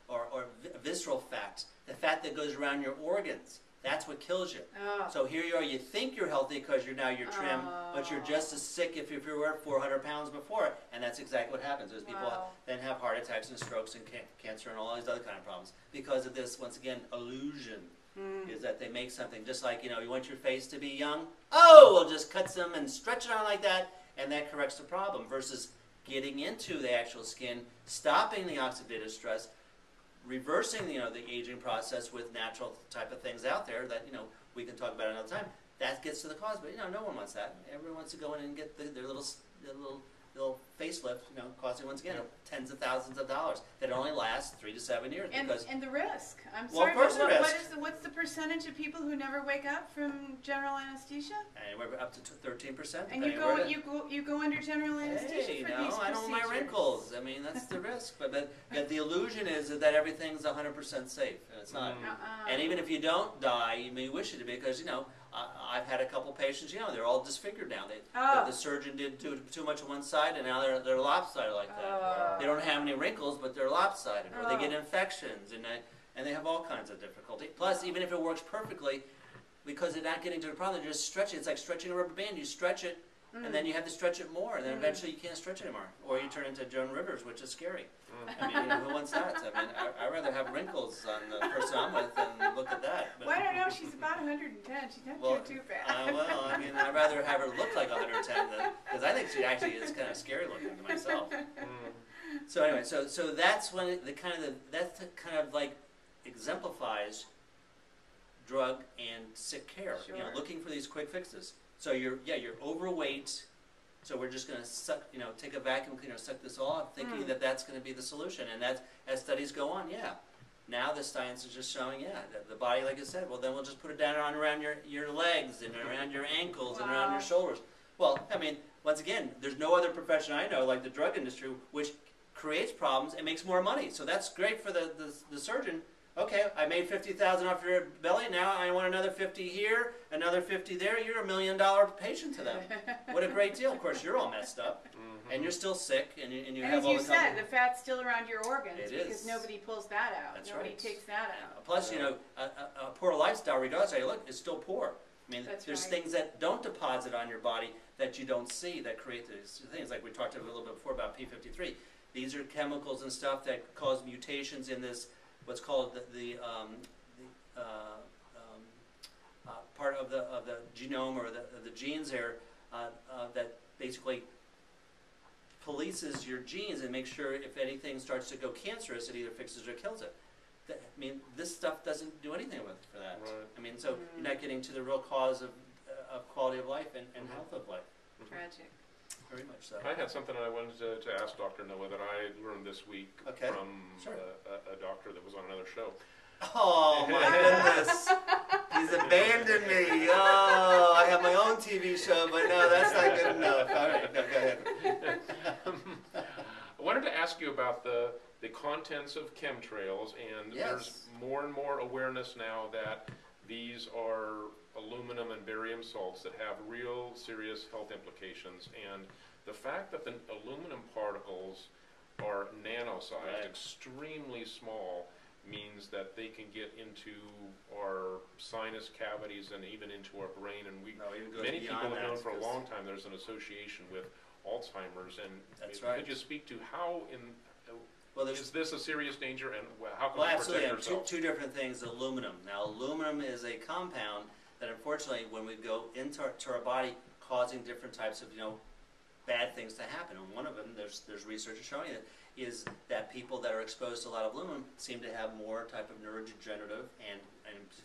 or visceral fat, the fat that goes around your organs. That's what kills you. Oh. So here you are, you think you're healthy because you're trim, but you're just as sick if you were 400 pounds before it. And that's exactly what happens. Those people then have heart attacks and strokes and cancer and all these other kind of problems. Because of this, once again, illusion is that they make something just like, you want your face to be young. Oh, we'll just cut some and stretch it on like that, and that corrects the problem. Versus getting into the actual skin, stopping the oxidative stress, reversing the aging process with natural type of things out there that we can talk about another time. That gets to the cause, but no one wants that. Everyone wants to go in and get their little facelift, costing once again tens of thousands of dollars that only lasts 3 to 7 years. And the risk. I'm well, sorry, of course but the risk. What's the percentage of people who never wake up from general anesthesia? Anywhere up to 13%. And you go under general anesthesia for these procedures. I don't want my wrinkles. I mean, that's the risk. But the illusion is that everything's 100% safe, and it's not. And even if you don't die, you may wish it to be, because I've had a couple patients. They're all disfigured now. The surgeon did too much on one side, and now they're lopsided like that. They don't have any wrinkles, but they're lopsided, or they get infections, and they have all kinds of difficulty. Plus, even if it works perfectly, because they're not getting to the problem, they're just stretching. It's like stretching a rubber band. You stretch it, and then you have to stretch it more, and then eventually you can't stretch it anymore, or you turn into Joan Rivers, which is scary. I mean, who wants that? I mean, I'd rather have wrinkles on the person I'm with than look at that. But, well, I don't know. She's about 110. She's not doing too bad. Well, I mean, I'd rather have her look like 110 because I think she actually is kind of scary looking to myself. So anyway, so that's when that's kind of like exemplifies drug and sick care. Sure. You know, looking for these quick fixes. So you're overweight. So we're just going to suck, take a vacuum cleaner, suck this all up, thinking that that's going to be the solution. And that's, as studies go on, now the science is just showing, that the body, like I said, well, then we'll just put it down around your legs and around your ankles and around your shoulders. Well, I mean, once again, there's no other profession I know, like the drug industry, which creates problems and makes more money. So that's great for the surgeon. Okay, I made $50,000 off your belly. Now I want another 50 here, another 50 there. You're $1 million patient to them. What a great deal! Of course, you're all messed up, and you're still sick, and you have all the. As you said, the fat's still around your organs because is. nobody pulls that out. That's nobody right. takes that out. Plus, a poor lifestyle, regardless of how you look, is still poor. I mean, there's things that don't deposit on your body that you don't see that create these things. Like we talked a little bit before about P53. These are chemicals and stuff that cause mutations in this. What's called the part of the genome or the genes there that basically polices your genes and makes sure if anything starts to go cancerous, it either fixes or kills it. I mean, this stuff doesn't do anything for that. Right. I mean, so you're not getting to the real cause of quality of life and health of life. Tragic. Very much so. I had something I wanted to ask Dr. Noah that I learned this week from a doctor that was on another show. Oh my goodness! He's abandoned me. Oh, I have my own TV show, but no, that's not good enough. All right, no, go ahead. I wanted to ask you about the contents of chemtrails, and there's more and more awareness now that these are aluminum and barium salts that have real serious health implications, and the fact that the aluminum particles are nano-sized, extremely small, means that they can get into our sinus cavities and even into our brain, and many people have known for a long time there's an association with Alzheimer's, and could you speak to how is this a serious danger, and how can we protect ourselves? Two different things. Aluminum. Now, aluminum is a compound that, unfortunately, when we go into our body, causing different types of bad things to happen. And one of them, there's research showing it, is that people that are exposed to a lot of aluminum seem to have more type of neurodegenerative and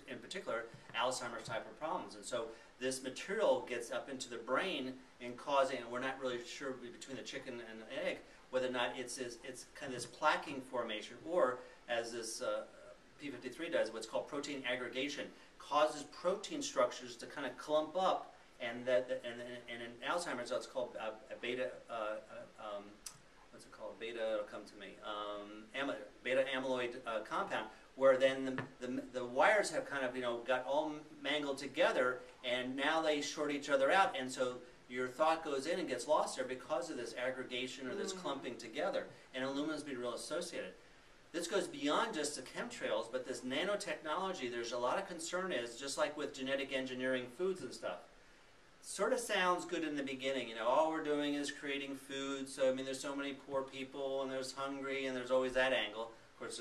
in particular Alzheimer's type of problems. And so this material gets up into the brain and causing, and we're not really sure between the chicken and the egg whether or not it's kind of this plaquing formation, or as this P53 does, what's called protein aggregation, causes protein structures to kind of clump up, and in Alzheimer's it's called beta. What's it called? Beta. It'll come to me. Beta amyloid compound, where then the wires have kind of got all mangled together, and now they short each other out, and so your thought goes in and gets lost there because of this aggregation or this clumping together, and aluminum's been real associated. This goes beyond just the chemtrails, but this nanotechnology, there's a lot of concern just like with genetic engineering foods and stuff. Sort of sounds good in the beginning, all we're doing is creating food, so I mean there's so many poor people and there's hungry and there's always that angle. Of course,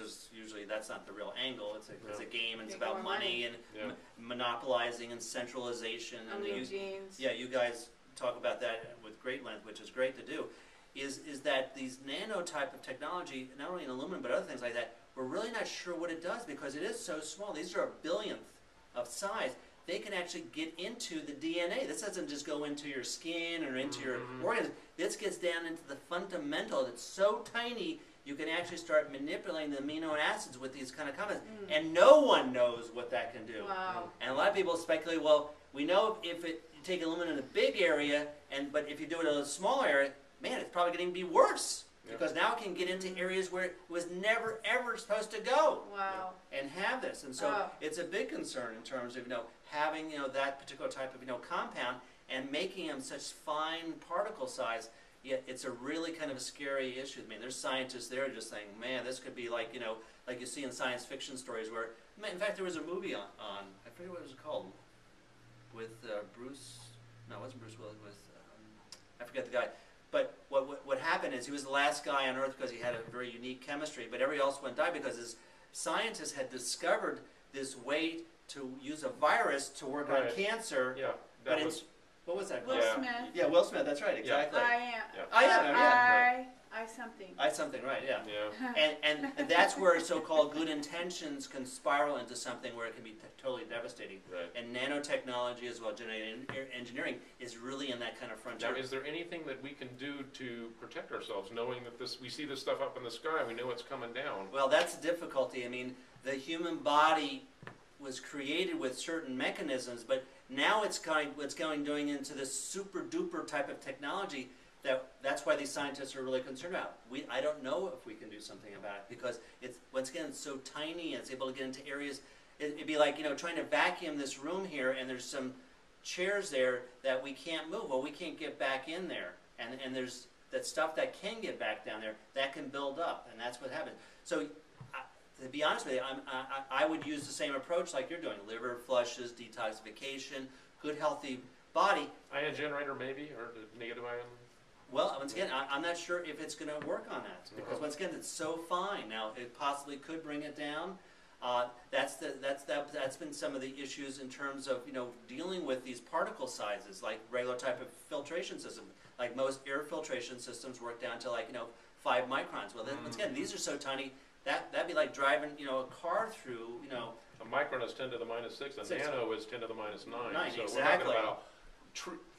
that's not the real angle. It's a game, and it's about money and monopolizing and centralization. And genes. Yeah, you guys talk about that with great length, which is great to do. Is that these nano type of technology, not only in aluminum but other things like that, we're really not sure what it does because it is so small. These are a billionth of size. They can actually get into the DNA. This doesn't just go into your skin or into your organs. This gets down into the fundamental. It's so tiny you can actually start manipulating the amino acids with these kind of compounds. And no one knows what that can do. Wow. And a lot of people speculate, well, we know if you take aluminum in a big area, but if you do it in a smaller area, man, it's probably going to be worse. Because now it can get into areas where it was never, ever supposed to go. Wow. And have this. And so it's a big concern in terms of, having, that particular type of, compound and making them such fine particle size. Yet it's a really kind of a scary issue. I mean, there's scientists there just saying, man, this could be like, like you see in science fiction stories where, in fact, there was a movie on I forget what it was called, with Bruce, no, it wasn't Bruce Willis, with I forget the guy. But what happened is he was the last guy on Earth because he had a very unique chemistry, but everybody else went die because his scientists had discovered this way to use a virus to work on cancer. Yeah, but what was that called? Will Smith. Yeah, Will Smith, that's right, exactly. I something, right, yeah. And that's where so-called good intentions can spiral into something where it can be totally devastating. Right. And nanotechnology as well, genetic engineering, is really in that kind of frontier. Now, is there anything that we can do to protect ourselves, knowing that we see this stuff up in the sky, we know it's coming down? Well, that's the difficulty. I mean, the human body was created with certain mechanisms, but now it's going into this super duper type of technology. That's why these scientists are really concerned about. I don't know if we can do something about it because it's, once again, it's so tiny and it's able to get into areas. It'd be like, trying to vacuum this room here and there's some chairs there that we can't move. Well, we can't get back in there. And there's that stuff that can get back down there that can build up, and that's what happens. So to be honest with you, I would use the same approach like you're doing. Liver flushes, detoxification, good healthy body. Ion generator maybe, or the negative ion? Well, once again, I'm not sure if it's going to work on that because once again, it's so fine. Now, it possibly could bring it down. That's been some of the issues in terms of dealing with these particle sizes, like regular type of filtration system. Like most air filtration systems work down to 5 microns. Well, then, once again, these are so tiny that'd be like driving a car through A micron is 10 to the minus 6. A nano is 10 to the minus 9. So exactly. we're talking about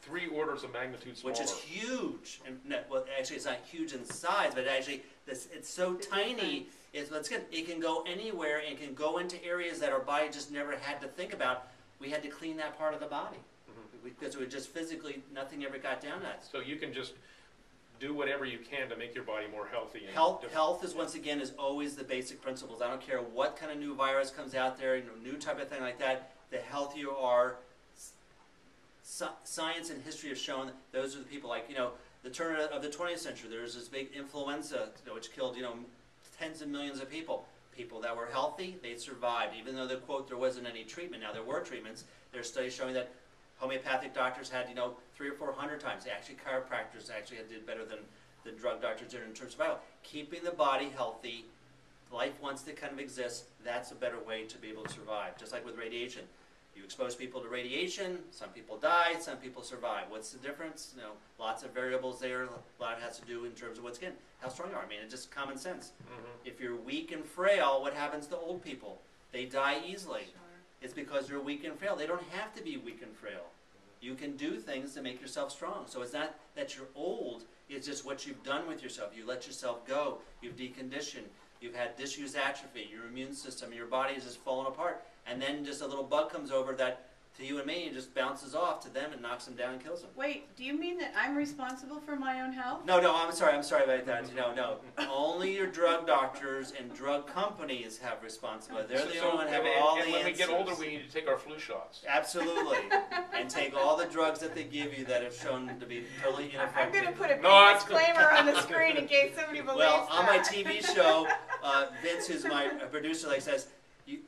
3 orders of magnitude smaller. Which is huge. And, well, actually, it's not huge in size, but actually, it's so tiny. It can go anywhere and can go into areas that our body just never had to think about. We had to clean that part of the body because it would just physically, nothing ever got down that. So you can just do whatever you can to make your body more healthy. And health is, once again, is always the basic principles. I don't care what kind of new virus comes out there, new type of thing like that. The healthier you are. Science and history have shown those are the people the turn of the 20th century. There was this big influenza which killed tens of millions of people. People that were healthy, they survived, even though the quote there wasn't any treatment. Now there were treatments. There's studies showing that homeopathic doctors had 300 or 400 times. Actually, chiropractors actually did better than the drug doctors did in terms of survival. Keeping the body healthy, life wants to kind of exist. That's a better way to be able to survive. Just like with radiation. You expose people to radiation, some people die, some people survive. What's the difference? Lots of variables there. A lot of it has to do in terms of how strong you are. I mean, it's just common sense. If you're weak and frail, what happens to old people? They die easily. Sure. It's because they're weak and frail. They don't have to be weak and frail. You can do things to make yourself strong. So it's not that you're old, it's just what you've done with yourself. You let yourself go. You've deconditioned. You've had disuse atrophy. Your immune system, your body is just falling apart. And then just a little bug comes over that to you and me and just bounces off to them and knocks them down and kills them. Wait, do you mean that I'm responsible for my own health? No, I'm sorry about that. No. Only your drug doctors and drug companies have responsibility. They're the only ones that have all the answers. And when we get older, we need to take our flu shots. Absolutely. And take all the drugs that they give you that have shown to be totally ineffective. I'm going to put a big disclaimer on the screen in case somebody believes that. Well, on my that. TV show, Vince, who's my producer, says,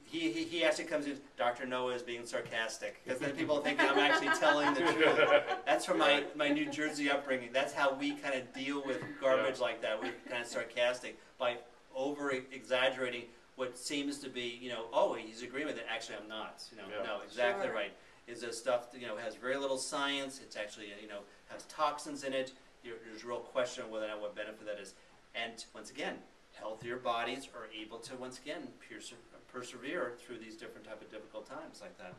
he actually comes in, Dr. Noah is being sarcastic, because then people think I'm actually telling the truth. That's from my New Jersey upbringing. That's how we kind of deal with garbage like that. We're kind of sarcastic by over-exaggerating what seems to be, oh, he's agreeing with it. Actually, I'm not. No, exactly right. Is this stuff that, has very little science. It's actually, has toxins in it. There's a real question of whether or not what benefit that is. And once again, healthier bodies are able to, once again, persevere through these different type of difficult times like that.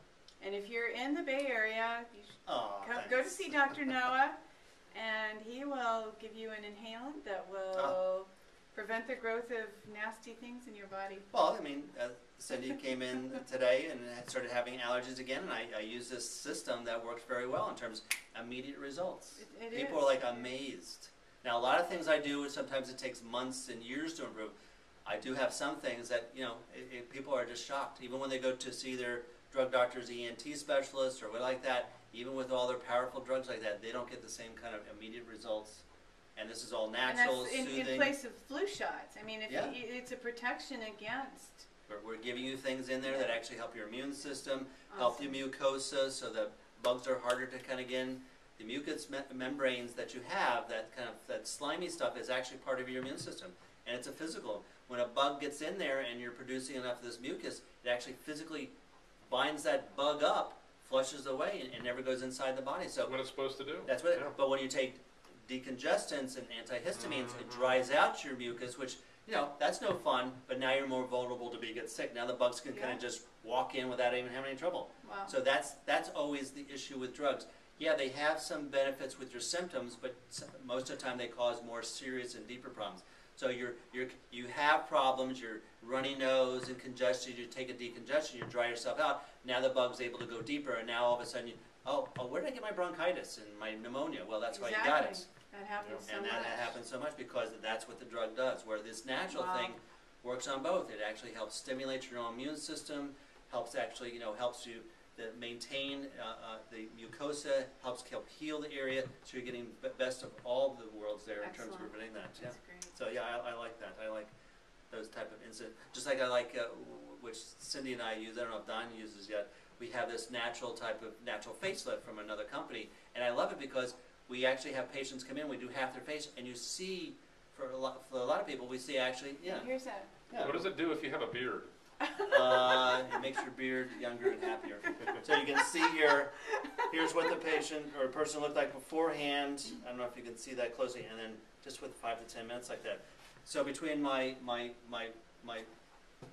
And if you're in the Bay Area, you should go to see Dr. Noah, and he will give you an inhalant that will prevent the growth of nasty things in your body. Well, I mean, Cindy came in today and started having allergies again, and I use this system that works very well in terms of immediate results. People are amazed. Now, a lot of things I do, sometimes it takes months and years to improve. I do have some things that, people are just shocked. Even when they go to see their drug doctors, ENT specialists, or what like that, even with all their powerful drugs like that, they don't get the same kind of immediate results. And this is all natural, and that's soothing. In place of flu shots. I mean, it's a protection against. We're giving you things in there that actually help your immune system, help the mucosa, so the bugs are harder to kind of get in. the mucous membranes that you have, that kind of that slimy stuff, is actually part of your immune system, and it's a physical. When a bug gets in there and you're producing enough of this mucus, it actually physically binds that bug up, flushes away, and never goes inside the body. So what it's supposed to do. That's what. But when you take decongestants and antihistamines, it dries out your mucus, which, you know, that's no fun. But now you're more vulnerable to get sick. Now the bugs can kind of just walk in without even having any trouble. Wow. So that's always the issue with drugs. Yeah, they have some benefits with your symptoms, but most of the time they cause more serious and deeper problems. So you have problems, you're runny nose and congestion, you take a decongestion, you dry yourself out. Now the bug's able to go deeper, and now all of a sudden, where did I get my bronchitis and my pneumonia? Well, that's why you got it. That happens so and much. that happens so much because that's what the drug does. Where this natural thing works on both. It actually helps stimulate your own immune system, helps you maintain the mucosa, help heal the area, so you're getting best of all the worlds there in terms of preventing that. That's great. So yeah, I like that. I like those type of incidents. Just like I like, which Cindy and I use, I don't know if Don uses yet, we have this natural facelift from another company, and I love it because we actually have patients come in, we do half their face, and you see, for a lot of people, we see actually, Here's that. Yeah. What does it do if you have a beard? It makes your beard younger and happier. So you can see here, here's what the patient or person looked like beforehand. I don't know if you can see that closely, and then just with 5 to 10 minutes like that. So between my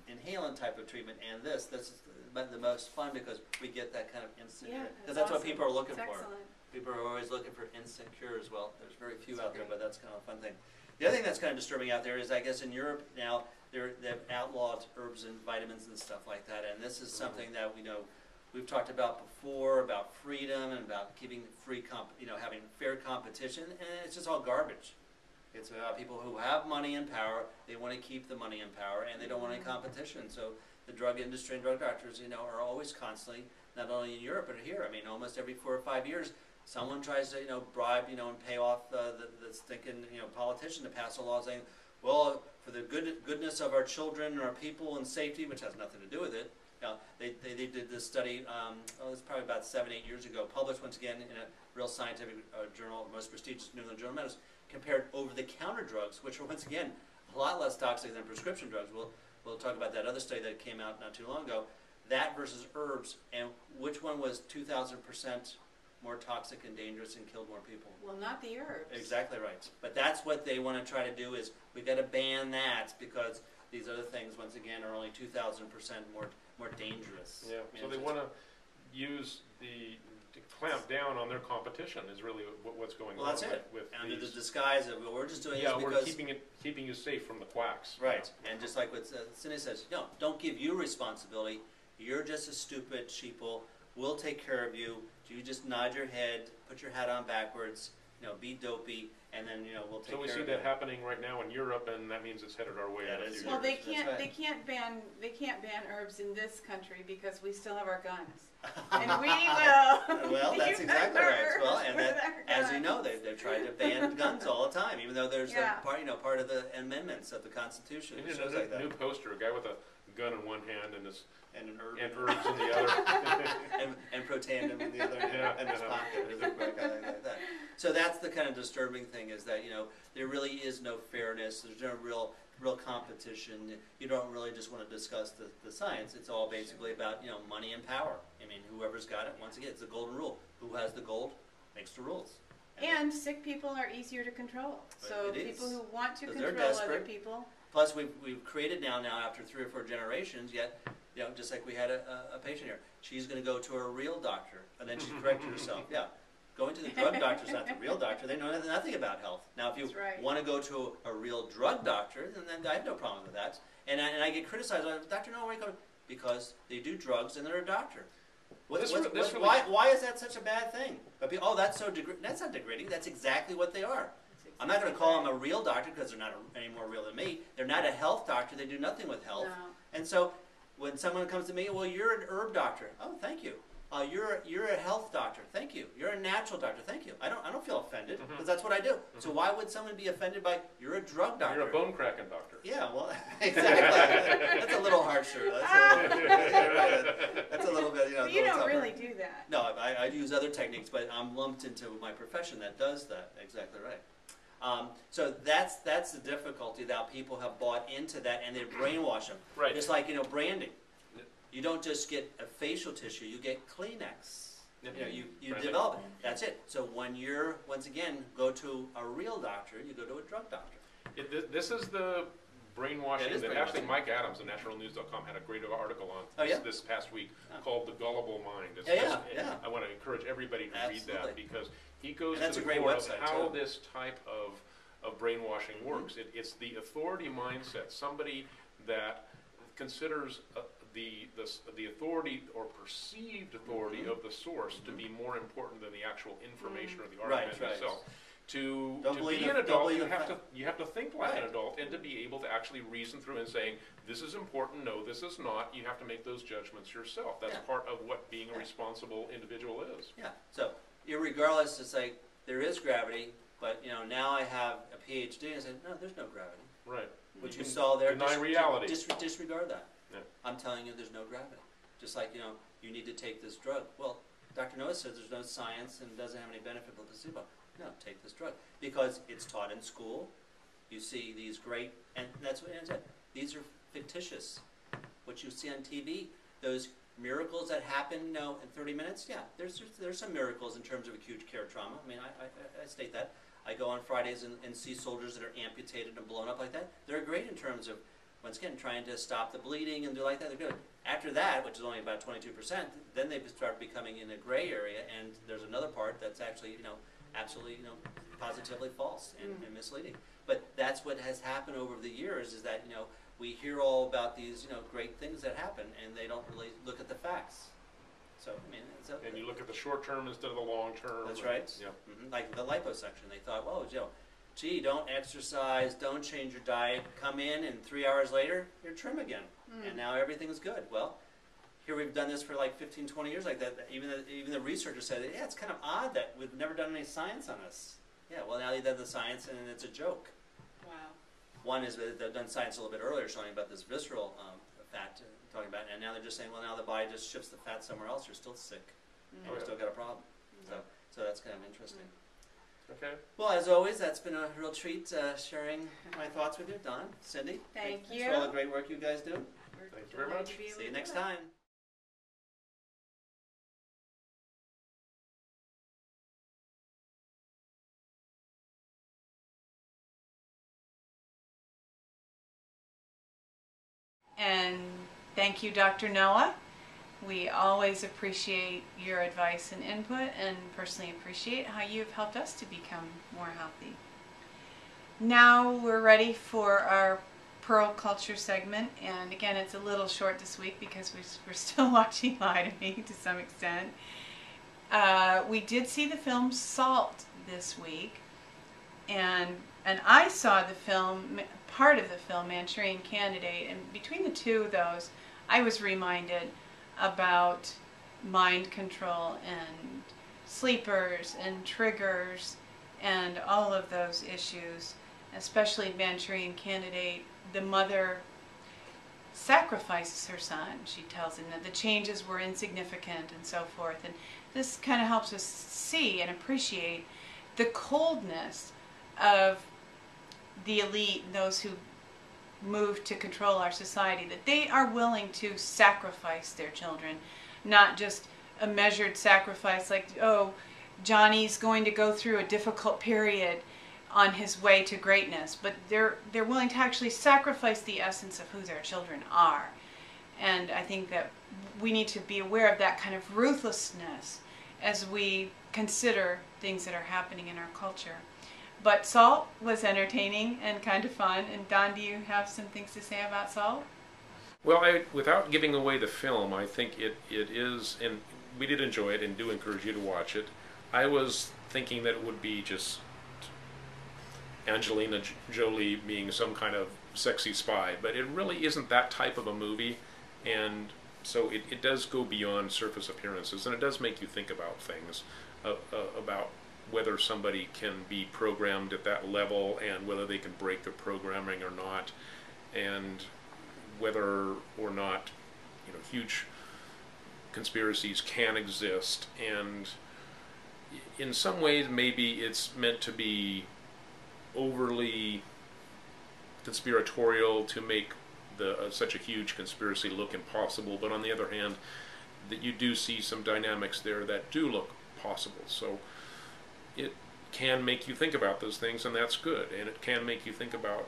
inhalant type of treatment and this is the most fun because we get that kind of instant cure. Because that's what people are looking for. Excellent. People are always looking for instant cures. Well, there's very few out there, but that's kind of a fun thing. The other thing that's kind of disturbing out there is, I guess in Europe now, they've outlawed herbs and vitamins and stuff like that, and this is something that we've talked about before, about freedom and about keeping having fair competition, and it's just all garbage. It's about people who have money and power. They want to keep the money and power, and they don't want any competition. So the drug industry and drug doctors, are always constantly, not only in Europe but here. I mean, almost every 4 or 5 years, someone tries to bribe and pay off the stinking politician to pass a law saying, well, for the goodness of our children and our people and safety, which has nothing to do with it. They did this study, it was probably about 7, 8 years ago, published once again in a real scientific journal, most prestigious New England Journal of Medicine, compared over-the-counter drugs, which are once again a lot less toxic than prescription drugs. We'll talk about that other study that came out not too long ago. That versus herbs, and which one was 2,000% more toxic and dangerous and killed more people? Well, not the herbs. Exactly right. But that's what they want to try to do, is we've got to ban that because these other things, once again, are only 2,000% more dangerous. Yeah. So they want to use to clamp down on their competition is really what's going on. Well, that's it. With under the disguise of, well, we're just doing this because we're keeping you safe from the quacks. Right. And just like what Cindy says, no, don't give you responsibility. You're just a stupid sheeple. We'll take care of you. You just nod your head, put your hat on backwards, be dopey, and then we'll take care of you. So we see that happening right now in Europe, and that means it's headed our way. Well, they can't ban herbs in this country because we still have our guns, and we will. Well, that's exactly right. Well, and as you know, they've tried to ban guns all the time, even though there's part of the amendments of the Constitution. And there's a new poster, a guy with a gun in one hand and an herb and herbs in the other, and Protandim in the other hand, and his pocket, like that. So that's the kind of disturbing thing, is that there really is no fairness. There's no real competition. You don't really just want to discuss the science. It's all basically about money and power. I mean, whoever's got it. Once again, it's the golden rule. Who has the gold makes the rules. And sick people are easier to control. So people who want to control other people. Plus, we've created now after 3 or 4 generations, yet, just like we had a patient here, she's going to go to a real doctor, and then she corrected herself. Yeah, going to the drug doctor is not the real doctor. They know nothing about health. Now, if you want to go to a real drug doctor, then I have no problem with that. And I get criticized, Dr. No, where are you going? Because they do drugs and they're a doctor. Why is that such a bad thing? That's so degrading. That's not degrading. That's exactly what they are. I'm not going to call them a real doctor because they're not any more real than me. They're not a health doctor. They do nothing with health. No. And so when someone comes to me, well, you're an herb doctor. Oh, thank you. You're a health doctor. Thank you. You're a natural doctor. Thank you. I don't feel offended because that's what I do. So why would someone be offended by you're a drug doctor? You're a bone cracking doctor. Yeah, well, exactly. That's a little harsher. That's a little bit, But you don't really do that. No, I use other techniques, but I'm lumped into my profession that does that. Exactly right. So that's the difficulty that people have bought into that, and they brainwash them. Right. Just like branding. You don't just get a facial tissue; you get Kleenex. You develop it. That's it. So when you're once again go to a real doctor, you go to a drug doctor. This is the brainwashing that brainwashing. actually Mike Adams of naturalnews.com had a great article on this past week called The Gullible Mind. I want to encourage everybody to read that because he goes to the core of how this type of brainwashing works. It's the authority mindset, somebody that considers the authority or perceived authority of the source to be more important than the actual information or the argument itself. To be an adult, you have to think like an adult, and to be able to actually reason through and saying, this is important, no, this is not. You have to make those judgments yourself. That's part of what being a responsible individual is. Yeah. So, regardless, it's like there is gravity, but now I have a PhD, and I say, no, there's no gravity. Right. What you saw there, deny reality. Disregard that. Yeah. I'm telling you, there's no gravity. Just like you need to take this drug. Well, Dr. Noah says there's no science and doesn't have any benefit for placebo. No, take this drug because it's taught in school. You see these great, and that's what it is. These are fictitious. What you see on TV, those miracles that happen, in 30 minutes. Yeah, there's some miracles in terms of acute care trauma. I mean, I state that. I go on Fridays and see soldiers that are amputated and blown up like that. They're great in terms of, once again, trying to stop the bleeding and do like that. They're good. After that, which is only about 22%, then they start becoming in a gray area, and there's another part that's actually, absolutely, positively false and misleading. But that's what has happened over the years is that, we hear all about these, great things that happen, and they don't really look at the facts. So, I mean, and you look at the short term instead of the long term. That's right. Yeah. Like the liposuction, they thought, well, gee, don't exercise, don't change your diet, come in, and 3 hours later, you're trim again, and now everything's good. Well, here we've done this for like 15, 20 years like that. Even the researchers said, yeah, it's kind of odd that we've never done any science on this. Yeah, well, now they've done the science, and it's a joke. Wow. One is they've done science a little bit earlier, showing about this visceral fat, talking about, and now they're just saying, well, now the body just shifts the fat somewhere else. You're still sick. And we've still got a problem. So that's kind of interesting. Okay. Well, as always, that's been a real treat sharing my thoughts with you. Don, Cindy. Thank you. Thanks for all the great work you guys do. Thank you very much. See you next time. And thank you, Dr. Noah. We always appreciate your advice and input, and personally appreciate how you've helped us to become more healthy. Now we're ready for our Pearl Culture segment, and again, it's a little short this week because we're still watching Lie to Me to some extent. We did see the film Salt this week, and I saw the film, part of the film, Manchurian Candidate, and between the two of those, I was reminded about mind control and sleepers and triggers and all of those issues, especially Manchurian Candidate. The mother sacrifices her son. She tells him that the changes were insignificant and so forth, and this kind of helps us see and appreciate the coldness of the elite, those who move to control our society, that they are willing to sacrifice their children, not just a measured sacrifice like, oh, Johnny's going to go through a difficult period on his way to greatness, but they're willing to actually sacrifice the essence of who their children are. And I think that we need to be aware of that kind of ruthlessness as we consider things that are happening in our culture. But Salt was entertaining and kind of fun. And Don, do you have some things to say about Salt? Well, without giving away the film, I think it is, and we did enjoy it and do encourage you to watch it. I was thinking that it would be just Angelina Jolie being some kind of sexy spy, but it really isn't that type of a movie. And so it does go beyond surface appearances, and it does make you think about things, about whether somebody can be programmed at that level and whether they can break the programming or not, and whether or not, you know, huge conspiracies can exist. And in some ways maybe it's meant to be overly conspiratorial to make such a huge conspiracy look impossible, but on the other hand, that you do see some dynamics there that do look possible. So it can make you think about those things, and that's good. And it can make you think about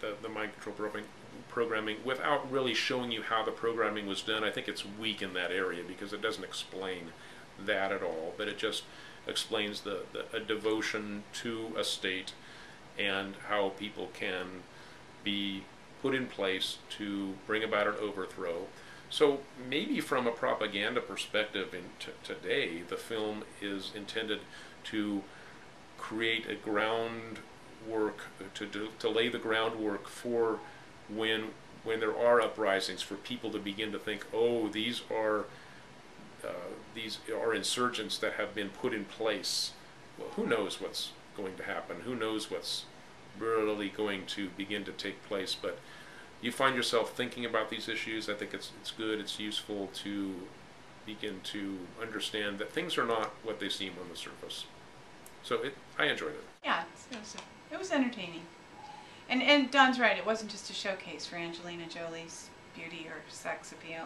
the mind control programming without really showing you how the programming was done. I think it's weak in that area because it doesn't explain that at all, but it just explains a devotion to a state and how people can be put in place to bring about an overthrow. So maybe from a propaganda perspective today, the film is intended to create a groundwork, to lay the groundwork for when there are uprisings, for people to begin to think, oh, these are insurgents that have been put in place. Well, who knows what's going to happen? Who knows what's really going to begin to take place? But you find yourself thinking about these issues. I think it's good, it's useful to begin to understand that things are not what they seem on the surface. So I enjoyed it. Yeah, it was entertaining. And Don's right, it wasn't just a showcase for Angelina Jolie's beauty or sex appeal.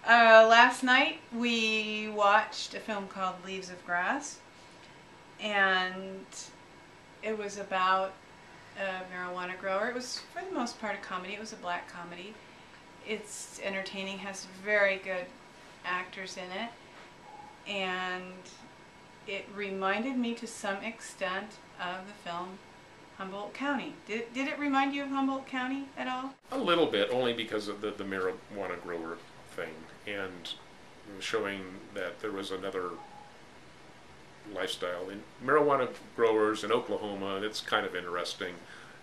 Last night we watched a film called Leaves of Grass, and it was about a marijuana grower. It was, for the most part, a comedy. It was a black comedy. It's entertaining, has very good actors in it, and it reminded me to some extent of the film Humboldt County. Did it remind you of Humboldt County at all? A little bit, only because of the marijuana grower thing, and showing that there was another lifestyle in marijuana growers in Oklahoma. It's kind of interesting.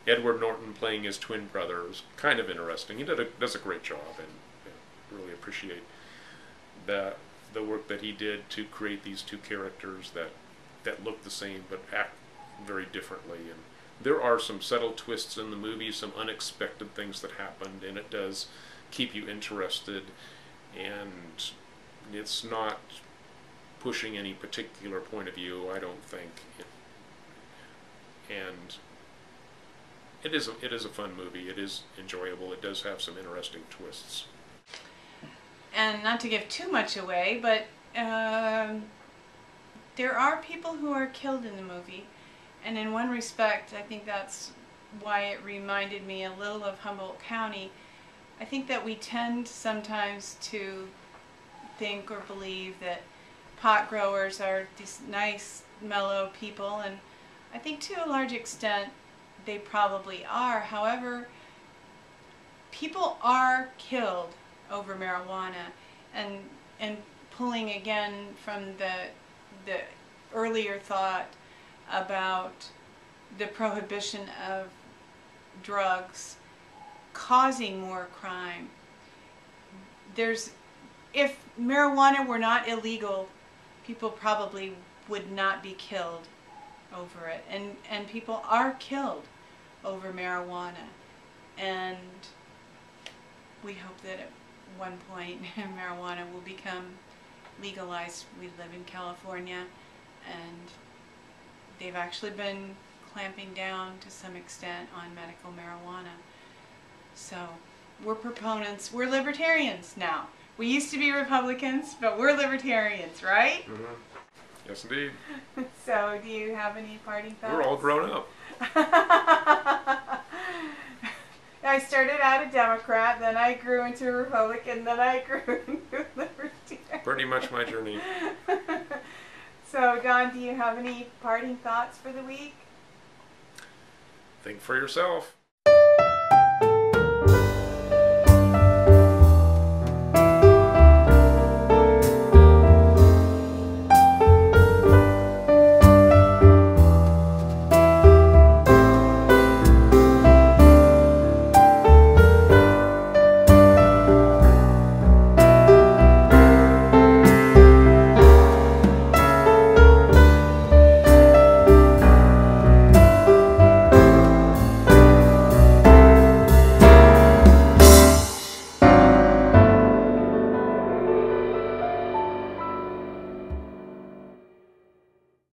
Edward Norton playing his twin brother is kind of interesting. He does a great job, and really appreciate the work that he did to create these two characters that look the same but act very differently. And there are some subtle twists in the movie, some unexpected things that happened, and it does keep you interested, and it's not pushing any particular point of view, I don't think. And it is a fun movie. It is enjoyable. It does have some interesting twists. And not to give too much away, but there are people who are killed in the movie, and in one respect, I think that's why it reminded me a little of Humboldt County. I think that we tend sometimes to think or believe that pot growers are these nice, mellow people, and I think to a large extent they probably are. However, people are killed over marijuana, and pulling again from the earlier thought about the prohibition of drugs causing more crime. If marijuana were not illegal, people probably would not be killed over it, and people are killed over marijuana, and we hope that at one point marijuana will become legalized. We live in California, and they've actually been clamping down to some extent on medical marijuana. So we're proponents, we're libertarians now. We used to be Republicans, but we're libertarians, right? Mm-hmm. Yes, indeed. So, do you have any parting thoughts? We're all grown up. I started out a Democrat, then I grew into a Republican, then I grew into a Libertarian. Pretty much my journey. So, Don, do you have any parting thoughts for the week? Think for yourself.